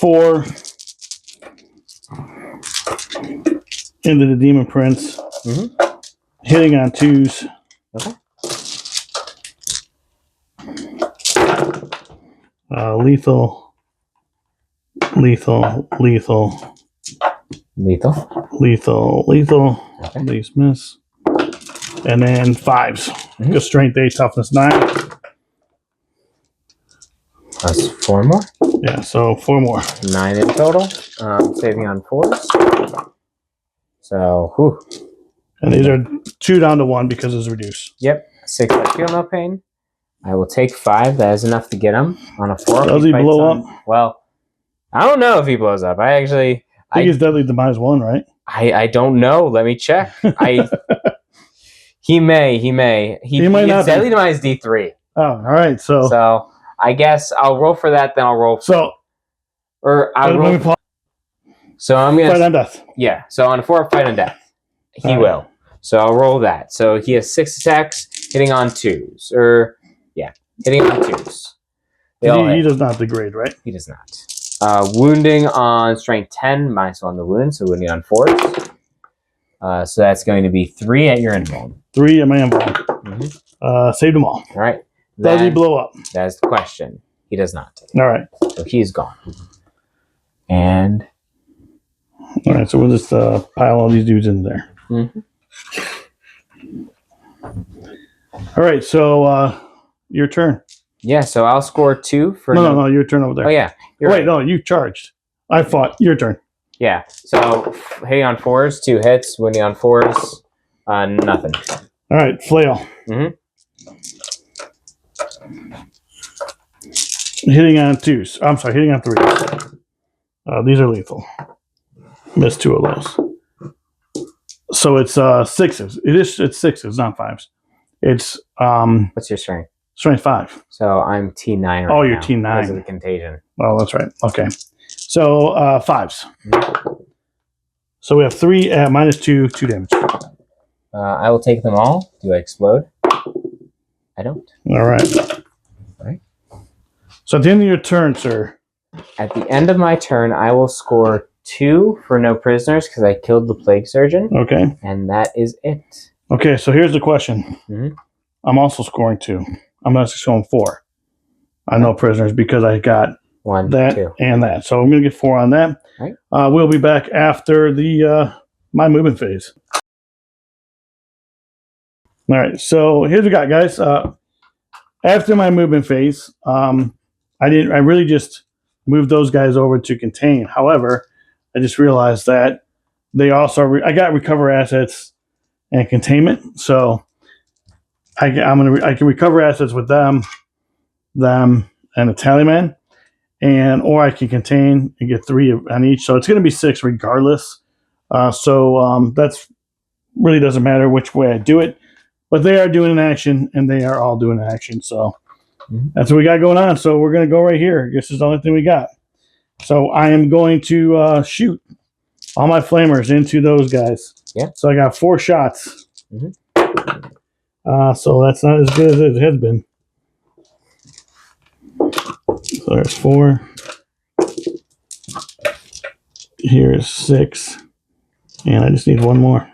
4 into the Demon Prince. Mm-hmm. Hitting on 2s. Okay. Lethal. Lethal. Lethal. Lethal. Lethal. Lethal. Okay. These miss. And then 5s. Mm-hmm. Just strength 8, toughness 9. That's 4 more. Yeah, so 4 more. 9 in total. Saving on 4s. So, whew. And these are 2 down to 1 because it's reduced. Yep. 6, I feel no pain. I will take 5. That is enough to get him on a 4. Does he blow up? Well, I don't know if he blows up. I think he's deadly demise 1, right? I don't know. Let me check. He may. He might not. Deadly demise D3. Oh, all right. So I guess I'll roll for that. Then I'll roll. I'll roll. So I'm gonna fight on death. Yeah. So on a 4 fight on death, he will. So I'll roll that. So he has 6 attacks, hitting on 2s, hitting on 2s. He does not degrade, right? He does not. Wounding on strength 10, -1 on the wound, so wounding on 4s. So that's going to be 3 at your invuln. 3 at my invuln. Mm-hmm. Saved them all. All right. Does he blow up? That's the question. He does not. All right. So he's gone. And all right. So we'll just pile all these dudes in there. Mm-hmm. All right. So your turn. Yeah. So I'll score 2 for. No. Your turn over there. Oh yeah. Wait. No. You charged. I fought. Your turn. Yeah. So hitting on 4s, 2 hits. Wounding on 4s, nothing. All right. Flail. Mm-hmm. Hitting on 2s. I'm sorry. Hitting on 3s. These are lethal. Missed 2 of those. So it's 6s. It's 6s, not 5s. It's What's your strength? Strength 5. So I'm T9 right now. Oh, you're T9 because of the contagion. Oh, that's right. Okay. So 5s. Mm-hmm. So we have 3 at -2, 2 damage. I will take them all. Do I explode? I don't. All right. All right. So at the end of your turn, sir. At the end of my turn, I will score 2 for no prisoners because I killed the plague surgeon. Okay. And that is it. Okay, so here's the question. Mm-hmm. I'm also scoring 2. I'm not scoring 4. I know prisoners because I got 1, that 2. and that. So I'm going to get 4 on that. Right. We'll be back after the my movement phase. All right, so here's what we got, guys. After my movement phase, I really just moved those guys over to contain. However, I just realized that they also I got recover assets and containment, so I can recover assets with them, and a tallyman, or I can contain and get 3 on each. So it's going to be 6 regardless. So that's really doesn't matter which way I do it. But they are doing an action, and they are all doing an action. So that's what we got going on. So we're going to go right here. This is the only thing we got. So I am going to shoot all my flamers into those guys. Yeah. So I got 4 shots. Mm-hmm. So that's not as good as it has been. So there's 4. Here's 6. And I just need 1 more.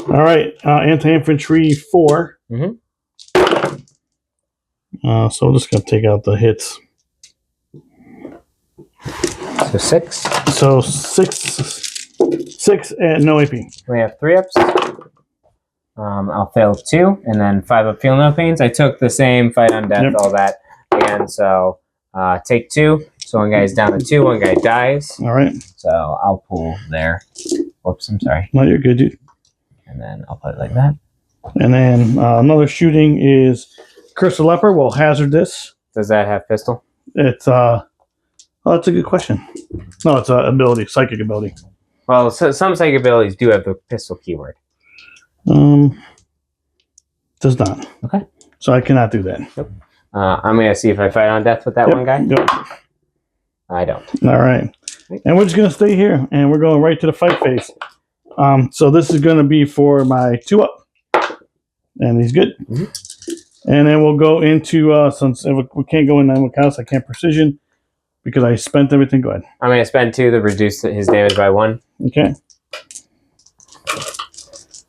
All right, anti-infantry 4. Mm-hmm. So we're just going to take out the hits. So 6. So 6 and no AP. We have 3 ups. I'll fail 2, and then 5 up, feel no pains. I took the same fight on death, all that again. So take 2. So one guy's down to 2, one guy dies. All right. So I'll pull there. Whoops, I'm sorry. No, you're good, dude. And then I'll put it like that. And then another shooting is Curse of Leper. We'll hazard this. Does that have pistol? It's oh, that's a good question. No, it's a ability, psychic ability. Well, so some psychic abilities do have the pistol keyword. Does not. Okay. So I cannot do that. Nope. I'm gonna see if I fight on death with that one guy. Yep. I don't. All right. And we're just gonna stay here, and we're going right to the fight phase. So this is gonna be for my 2 up, and he's good. Mm-hmm. And then we'll go into since we can't go in 9 counts, I can't precision because I spent everything. Go ahead. I'm gonna spend 2 to reduce his damage by 1. Okay.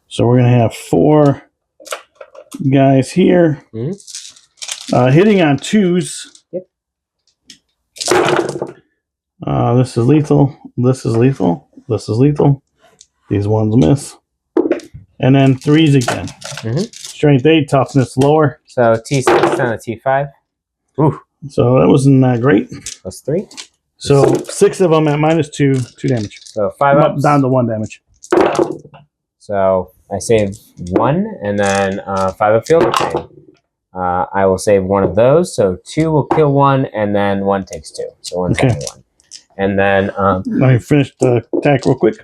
So we're gonna have 4 guys here, hitting on 2s. Yep. This is lethal. This is lethal. This is lethal. These ones miss. And then 3s again. Strength 8, toughness lower. So T6 down to T5. Ooh. So that wasn't that great. Plus 3. So 6 of them at -2, 2 damage. So 5 ups. Down to 1 damage. So I save 1, and then 5 of field of pain. I will save 1 of those. So 2 will kill 1, and then 1 takes 2. So 1 takes 1. And then let me finish the attack real quick.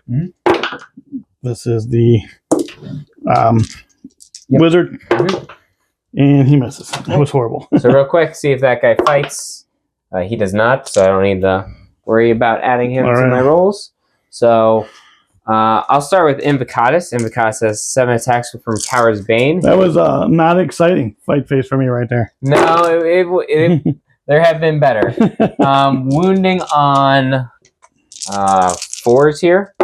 This is the wizard, and he misses. That was horrible. So real quick, see if that guy fights. He does not, so I don't need to worry about adding him to my rolls. So I'll start with Invocatus. Invocatus has 7 attacks from Coward's Bane. That was not exciting fight phase for me right there. No, it there have been better. Wounding on 4s here.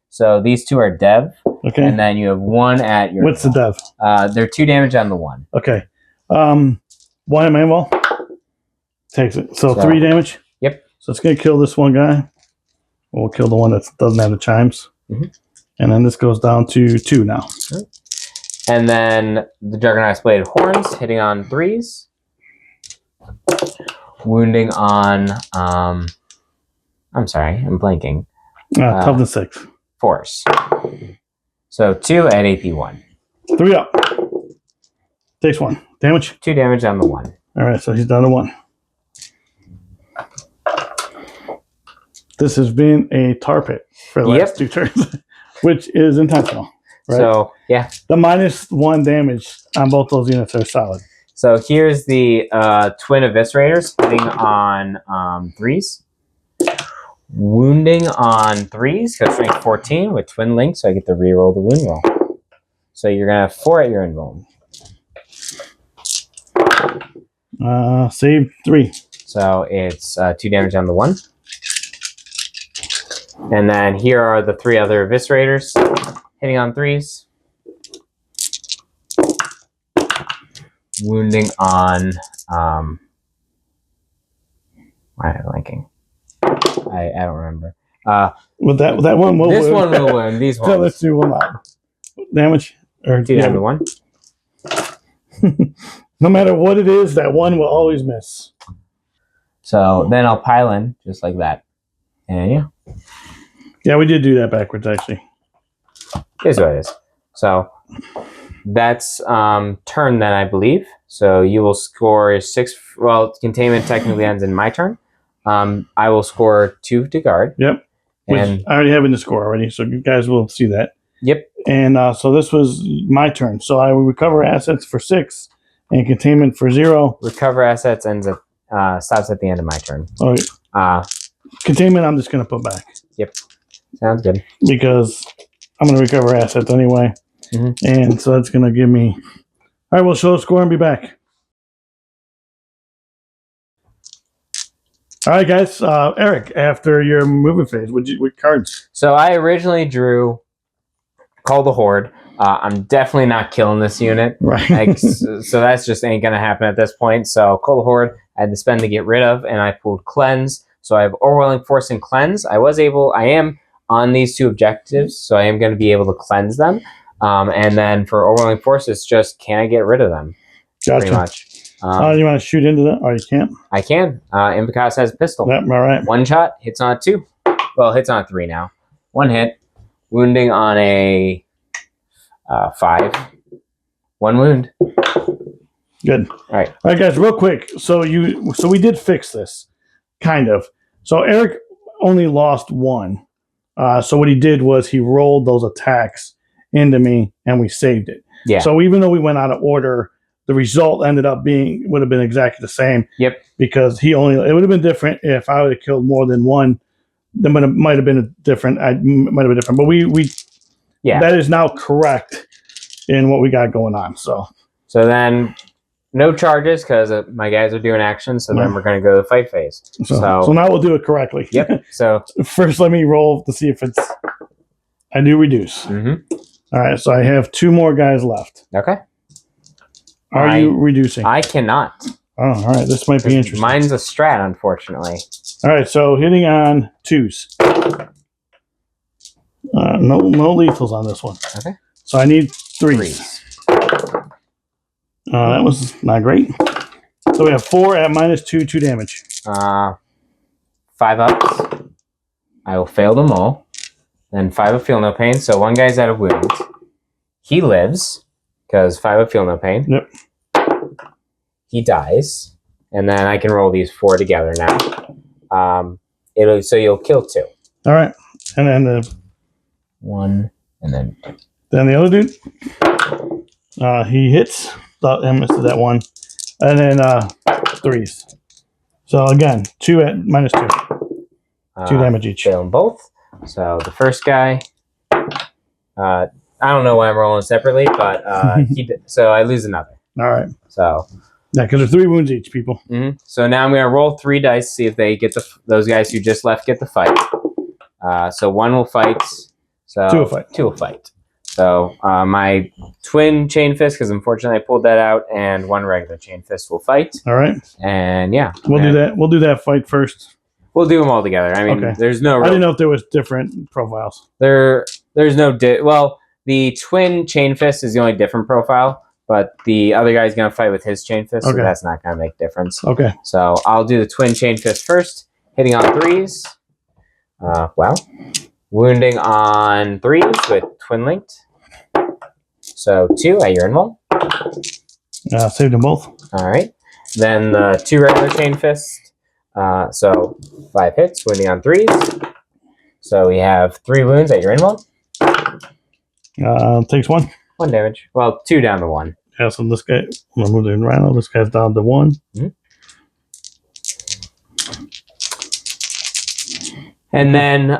So these 2 are dev. Okay. And then you have 1 at your... What's the dev? They're 2 damage on the 1. Okay. 1 at main wall. Takes it. So 3 damage? Yep. So it's going to kill this one guy. We'll kill the one that doesn't have the chimes. And then this goes down to 2 now. And then the Juggernaut's Bladed Horns hitting on 3s. Wounding on... I'm sorry, I'm blanking. Toughness 6. 4s. So 2 at AP 1. 3 up. Takes 1. Damage? 2 damage on the 1. Alright, so he's down to 1. This has been a tar pit for the last 2 turns, which is intentional. Right? So, yeah. The -1 damage on both those units are solid. So here's the Twin Eviscerators hitting on 3s. Wounding on 3s, because strength 14 with Twin Link, so I get to reroll the wound roll. So you're going to have 4 at your invuln. Save 3. So it's 2 damage on the 1. And then here are the 3 other Eviscerators hitting on 3s. Wounding on... why am I blanking? I don't remember. With that one will this win. one will win. These ones. So let's do 1 not. Damage? Or 2 down to 1. No matter what it is, that 1 will always miss. So then I'll pile in just like that. And yeah. Yeah, we did do that backwards, actually. Here's what it is. So that's turn then, I believe. So you will score 6. Well, containment technically ends in my turn. I will score 2 to guard. Yep. And I already have in the score already, so you guys will see that. Yep. And so this was my turn. So I will recover assets for 6 and containment for 0. Recover assets ends at stops at the end of my turn. Oh, containment I'm just going to put back. Yep. Sounds good. Because I'm going to recover assets anyway. And so that's going to give me... All right, we'll show the score and be back. All right, guys. Eric, after your movement phase, what cards? So I originally drew Call the Horde, I'm definitely not killing this unit. Right. Like, so that's just ain't gonna happen at this point. So Cold Horde I had to spend to get rid of, and I pulled Cleanse. So I have Overwhelming Force and Cleanse. I am on these 2 objectives, so I am going to be able to cleanse them. And then for Overwhelming Force, it's just, can I get rid of them? Gotcha. Pretty much. You want to shoot into that? Oh, you can't? I can. Invictus has a pistol. Yep, all right. 1 shot, hits on a 2. Well, hits on a 3 now. 1 hit. Wounding on a 5. 1 wound. Good. All right, guys, real quick. So we did fix this, kind of. So Eric only lost 1. So what he did was he rolled those attacks into me, and we saved it. Yeah. So even though we went out of order, the result would have been exactly the same. Yep. Because it would have been different if I would have killed more than 1. Then might have been different. But we that is now correct in what we got going on. So then no charges because my guys are doing action. So then we're going to go to the fight phase. So now we'll do it correctly. Yep. So first, let me roll to see if I do reduce. Mm-hmm. All right. So I have 2 more guys left. Okay. Are you reducing? I cannot. Oh, all right. This might be interesting. Mine's a strat, unfortunately. All right. So hitting on 2s. No lethals on this one. Okay. So I need 3s. That was not great. So we have 4 at -2, 2 damage. 5 ups. I will fail them all. Then 5 of feel no pain. So 1 guy's out of wounds. He lives because 5 of feel no pain. Yep. He dies, and then I can roll these 4 together now. So you'll kill 2. All right, and then 1, and then 2. Then the other dude, he hits. I missed that 1, and then 3s. So again, 2 at -2, 2 damage each. Fail them both. So the first guy, I don't know why I'm rolling separately, but so I lose another. All right. So yeah, because they're 3 wounds each, people. Mm-hmm. So now I'm going to roll 3 dice, see if they get those guys who just left get the fight. So 1 will fight. So 2 will fight. 2 will fight. So my twin chain fist, because unfortunately I pulled that out, and 1 regular chain fist will fight. All right. And yeah, we'll do that. We'll do that fight first. We'll do them all together. I mean, there's no. I didn't know if there was different profiles. There's no. Well, the twin chain fist is the only different profile, but the other guy's gonna fight with his chain fist, so that's not gonna make a difference. Okay. So I'll do the twin chain fist first, hitting on 3s. Wow. Wounding on 3s with twin linked. So 2 at your invul. Saved them both. All right. Then the 2 regular chain fists. So 5 hits, wounding on 3s. So we have 3 wounds at your invul. Takes 1. 1 damage. Well, 2 down to 1. Yeah, so this guy, I'm going to move the rhino. This guy's down to 1. Mm-hmm. And then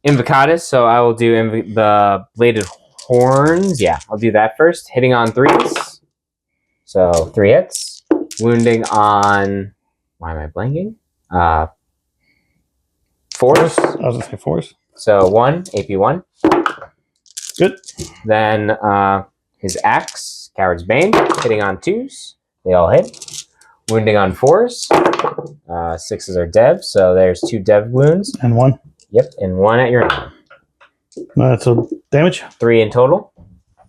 Invictus, so I will do the bladed horns. Yeah, I'll do that first. Hitting on 3s. So 3 hits. Wounding on... Why am I blanking? 4s. I was going to say 4s. So 1, AP 1. Good. Then his axe, Coward's Bane, hitting on 2s. They all hit. Wounding on 4s. 6s are dev, so there's 2 dev wounds. And 1. Yep, and 1 at your end. So damage? 3 in total.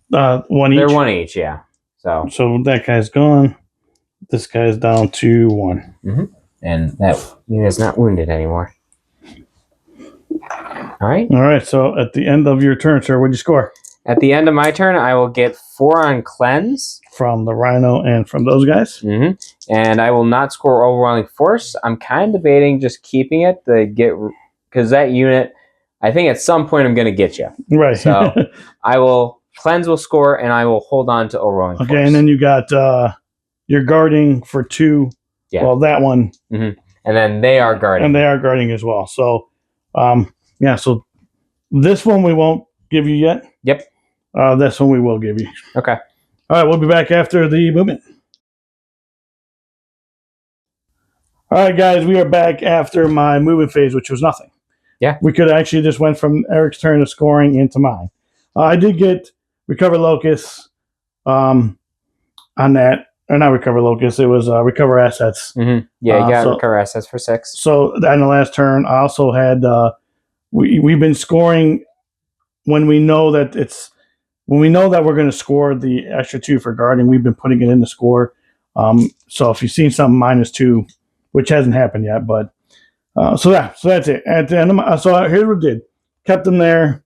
1 each. They're 1 each, yeah. So that guy's gone. This guy's down to 1. Mm-hmm. And that unit's not wounded anymore. All right. All right. So at the end of your turn, sir, what'd you score? At the end of my turn, I will get 4 on cleanse from the rhino and from those guys. Mm-hmm. And I will not score overwhelming force. I'm kind of debating just keeping it to get, because that unit, I think at some point I'm going to get you. Right. So I will cleanse will score, and I will hold on to overwhelming force. Okay, and then you got you're guarding for 2. Yeah. Well, that one. Mm-hmm. And then they are guarding. And they are guarding as well. So, yeah. So this one we won't give you yet. Yep. This one we will give you. Okay. All right, we'll be back after the movement. All right, guys, we are back after my movement phase, which was nothing. Yeah. We could actually just went from Eric's turn of scoring into mine. I did get Recover Locus on that. Or not Recover Locus. It was Recover Assets. Mm-hmm. Yeah, you got so, recover assets for 6. So in the last turn, I also had we've been scoring when we know that we're going to score the extra 2 for guarding. We've been putting it in the score. So if you've seen something -2, which hasn't happened yet, but so that's it. At the end of so here's what I did: kept them there,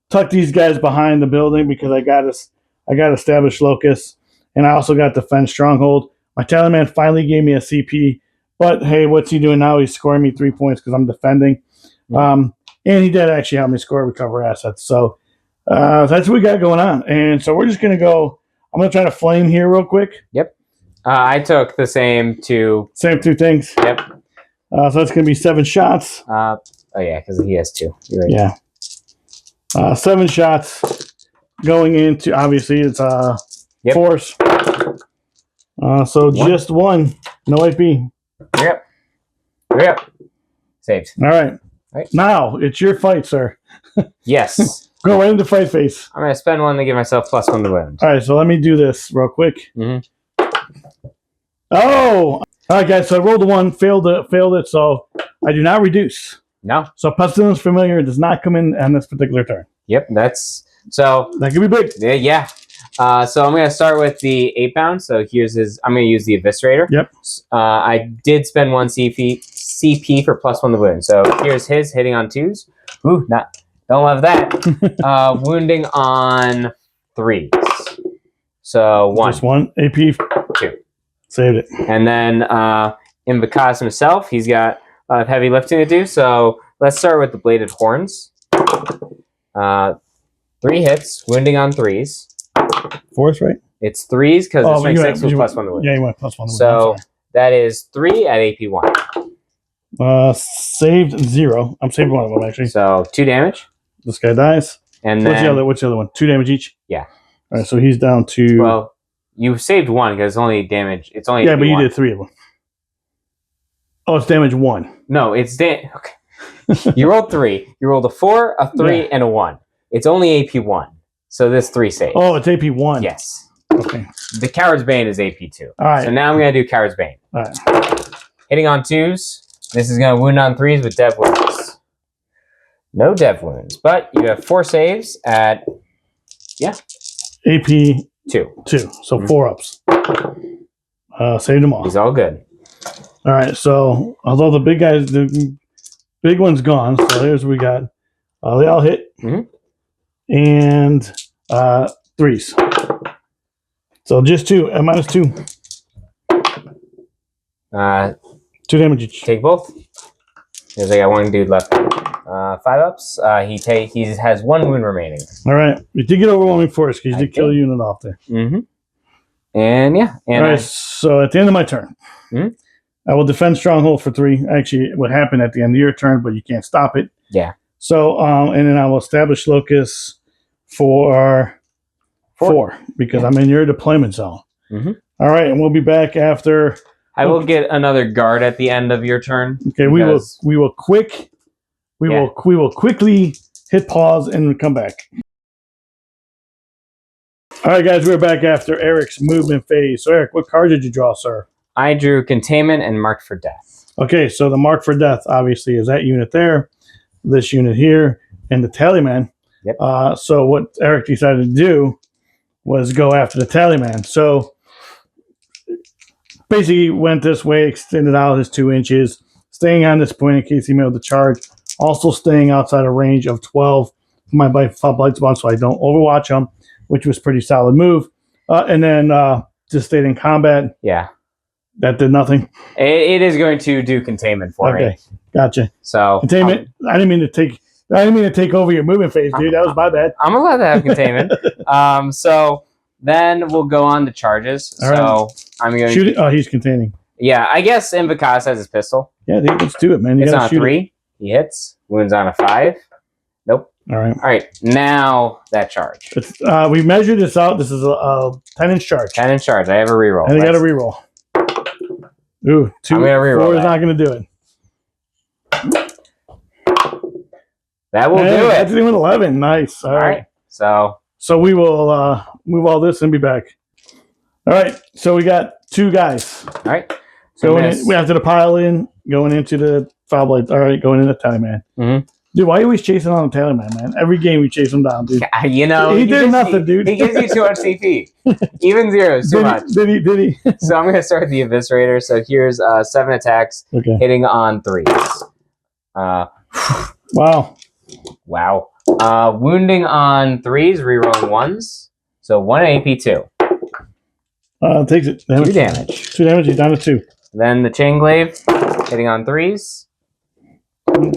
tucked these guys behind the building because I got established locus, and I also got defense stronghold. My Tallyman finally gave me a CP, but hey, what's he doing now? He's scoring me 3 points because I'm defending. And he did actually help me score recover assets. So that's what we got going on. And so we're just going to go. I'm going to try to flame here real quick. Yep. I took the same 2. Same 2 things. Yep. So that's going to be 7 shots. Oh, yeah, because he has 2. You're right. Yeah. 7 shots going into, obviously, it's force. So 1. just 1. No AP. Yep. Saved. All right. Right. Now it's your fight, sir. Yes. Go right into fight phase. I'm going to spend 1 to give myself +1 to wound. All right, so let me do this real quick. Oh! All right, guys, so I rolled a 1, failed it, so I do not reduce. No. So Pestilence Familiar does not come in on this particular turn. Yep, that's... So... That could be big. Yeah. So I'm going to start with the 8 pound. So here's his... I'm going to use the Eviscerator. Yep. I did spend 1 CP for +1 to wound. So here's his hitting on 2s. Ooh, don't love that. Wounding on 3s. So 1. Just 1. AP. 2. Saved it. And then Invikas himself, he's got heavy lifting to do. So let's start with the Bladed Horns. 3 hits, wounding on 3s. Force, right? It's 3s because it's strength 6 with +1 to wound. Yeah, you went +1 to wound. So that is 3 at AP 1. Saved 0. I'm saving 1 of them, actually. So 2 damage. This guy dies. And what's then... What's the other one? 2 damage each? Yeah. All right, so he's down to... Well, you saved 1 because it's only damage. It's only... Yeah, but you did 3 of them. Oh, it's damage 1. No, it's... Okay. You rolled 3. You rolled a 4, a 3, and a 1. It's only AP 1. So this 3 saves. Oh, it's AP 1. Yes. Okay. The Coward's Bane is AP 2. All right. So now I'm going to do Coward's Bane. All right. Hitting on 2s. This is going to wound on 3s with dev wounds. No dev wounds. But you have 4 saves at... Yeah. AP 2. So 4 ups. Saved them all. He's all good. All right. So although the big one's gone, so here's what we got. They all hit. And 3s. So just 2 at -2. 2 damage each. Take both. Because I got 1 dude left. 5 ups. He has 1 wound remaining. All right. You did get overwhelming force because you did kill a unit off there. And yeah. And all right. So at the end of my turn, I will defend stronghold for 3. Actually, what happened at the end of your turn, but you can't stop it. Yeah. So and then I will establish locus for 4 because I'm in your deployment zone. All right, and we'll be back after. I will get another guard at the end of your turn. Okay, we will quickly hit pause and come back. All right, guys, we're back after Eric's movement phase. So, Eric, what card did you draw, sir? I drew Containment and Marked for Death. Okay, so the Mark for Death, obviously, is that unit there, this unit here, and the Tallyman. Yep. So what Eric decided to do was go after the Tallyman. So basically went this way, extended out his 2 inches, staying on this point in case he made the charge, also staying outside a range of 12 for my blight spawn so I don't overwatch him, which was pretty solid move. And then just stayed in combat. Yeah. That did nothing. It is going to do Containment for me. Okay, gotcha. So Containment. I didn't mean to take over your movement phase, dude. That was my bad. I'm allowed to have Containment. So then we'll go on to charges. All right. I'm going to shoot it. Oh, he's containing. Yeah, I guess Invikas has his pistol. Yeah, dude, let's do it, man. It's on a 3. He hits. Wounds on a 5. Nope. All right. All right. Now that charge. We measured this out. This is a 10-inch charge. 10-inch charge. I have a reroll. And I got a reroll. Ooh, 2. I'm gonna reroll 4 is that. not going to do it. That will do it. That's doing 11. Nice. All right. So we will move all this and be back. All right. So we got 2 guys. all right. So Going in, we have to the pile in, going into the foul blades. All right, going into Tally Man. Mhm. Dude, why are you always chasing on the Tally Man, man? Every game we chase him down, dude. You know, He did nothing, dude. He gives you too much CP. Even 0 is too much. Did he? So I'm going to start with the Eviscerator. So here's 7 attacks, Okay. hitting on 3s. Wow. Wow. Wounding on 3s, rerolling 1s. So 1 AP 2. Takes it. 2 damage. 2 damage. He's down to 2. Then the Chain Glaive, hitting on 3s.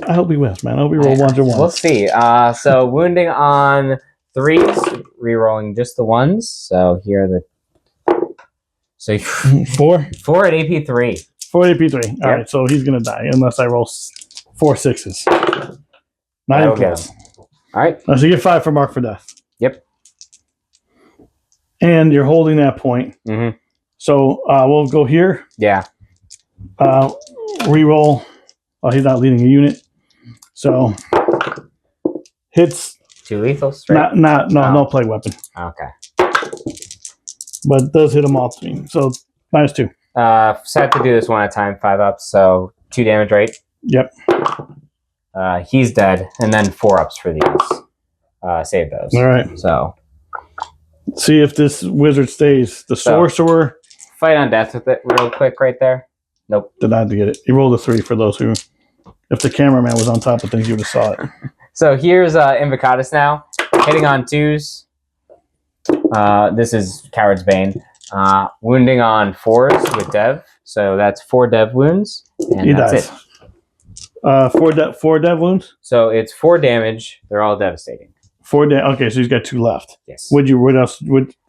I hope he wins, man. I hope he roll 1s or 1s. We'll see. So wounding on 3s, rerolling just the 1s. So here are the... So 4 at AP 3. 4 AP 3. All right, so he's going to die unless I roll 4 6s. Not even close. All right. So you get 5 for Mark for Death. Yep. And you're holding that point. Mm-hmm. So we'll go here. Yeah. Reroll. Oh, he's not leading a unit. So hits 2 lethals, right? No plague weapon. Okay. But it does hit them all 3. So -2. So I have to do this one at a time, 5 ups, so 2 damage, right? Yep. He's dead, and then 4 ups for these. Save those. All right. So Let's see if this wizard stays. The sorcerer. Fight on death with it real quick right there. Nope. Did not get it. He rolled a 3 for those who... If the cameraman was on top of things, you would have saw it. So here's Invocatus now, hitting on 2s. This is Coward's Bane. Wounding on 4s with Dev. So that's 4 Dev wounds. And He that's dies. it. 4 dev wounds? So it's 4 damage. They're all devastating. 4 Okay, so he's got 2 left. Yes. What else?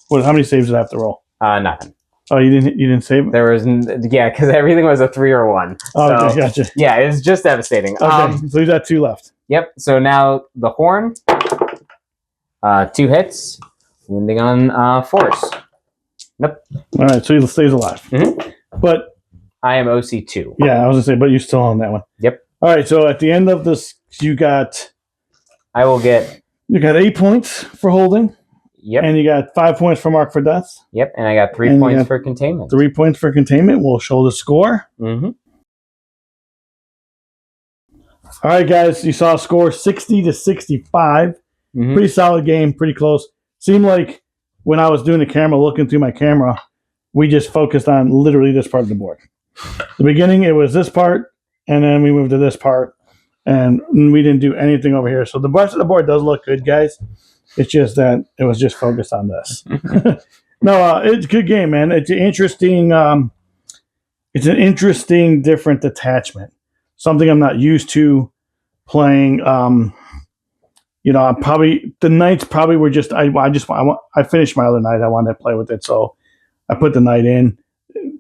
How many saves did I have to roll? Nothing. Oh, you didn't save it? There was because everything was a 3 or 1. Oh, so, okay, gotcha. Yeah, it's just devastating. Okay, so he's got 2 left. Yep. So now the horn, 2 hits, wounding on 4s. Nope. All right, so he stays alive. Mm-hmm. But I am OC2. yeah, I was gonna say, but you're still on that one. Yep. All right, so at the end of this, you got 8 points for holding. Yep. And you got 5 points for Mark for Death. Yep. And I got 3 points for containment. 3 points for containment. We'll show the score. Mm-hmm. All right, guys, you saw a score 60-65. Mm-hmm. Pretty solid game, pretty close. Seemed like when I was doing the camera, looking through my camera, we just focused on literally this part of the board. The beginning, it was this part, and then we moved to this part, and we didn't do anything over here. So the rest of the board does look good, guys. It's just that it was just focused on this. No, it's a good game, man. It's an interesting, different detachment. Something I'm not used to playing. The knights probably were just. I finished my other knight. I wanted to play with it, so I put the knight in.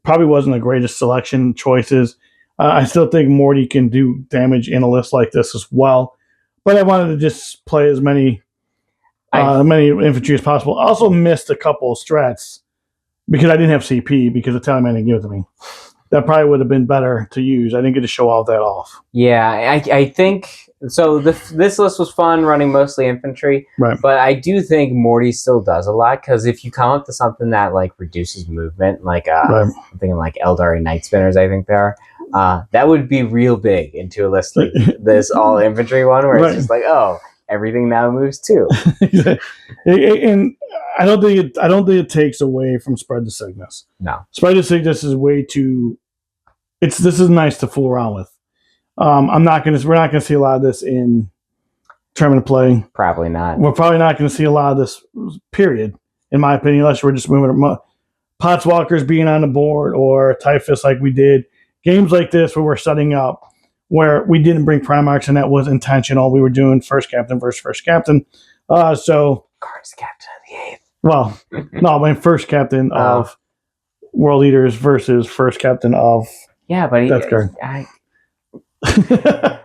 Probably wasn't the greatest selection choices. I still think Morty can do damage in a list like this as well, but I wanted to just play as many infantry as possible. I also missed a couple of strats because I didn't have CP because the Tallyman didn't give it to me. That probably would have been better to use. I didn't get to show all that off. Yeah, I think so. This list was fun running mostly infantry, right? But I do think Morty still does a lot because if you come up to something that like reduces movement, like right. I'm thinking like Eldari Night Spinners, I think they are. That would be real big into a list like this all infantry one where it's just like, oh, everything now moves too. And I don't think it takes away from Spread the Cygnus. No, Spread the Cygnus is way too. This is nice to fool around with. We're not gonna see a lot of this in tournament play. Probably not. We're probably not gonna see a lot of this. Period, in my opinion, unless we're just moving Potswalkers being on the board or Typhus like we did. Games like this where we're setting up where we didn't bring Primarchs and that was intentional. We were doing first captain versus first captain. So Cards captain of the 8th. Well, no, I mean first captain of World Leaders versus first captain of. Yeah, but that's good.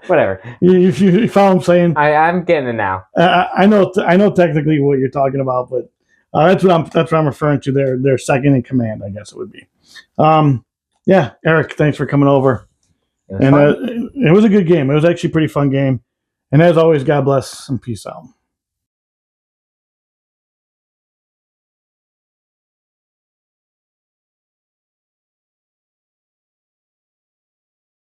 Whatever. You follow what I'm saying? I'm getting it now. I know technically what you're talking about, but that's what I'm referring to. Their second in command, I guess it would be. Yeah, Eric, thanks for coming over. It was a good game. It was actually a pretty fun game. And as always, God bless and peace out.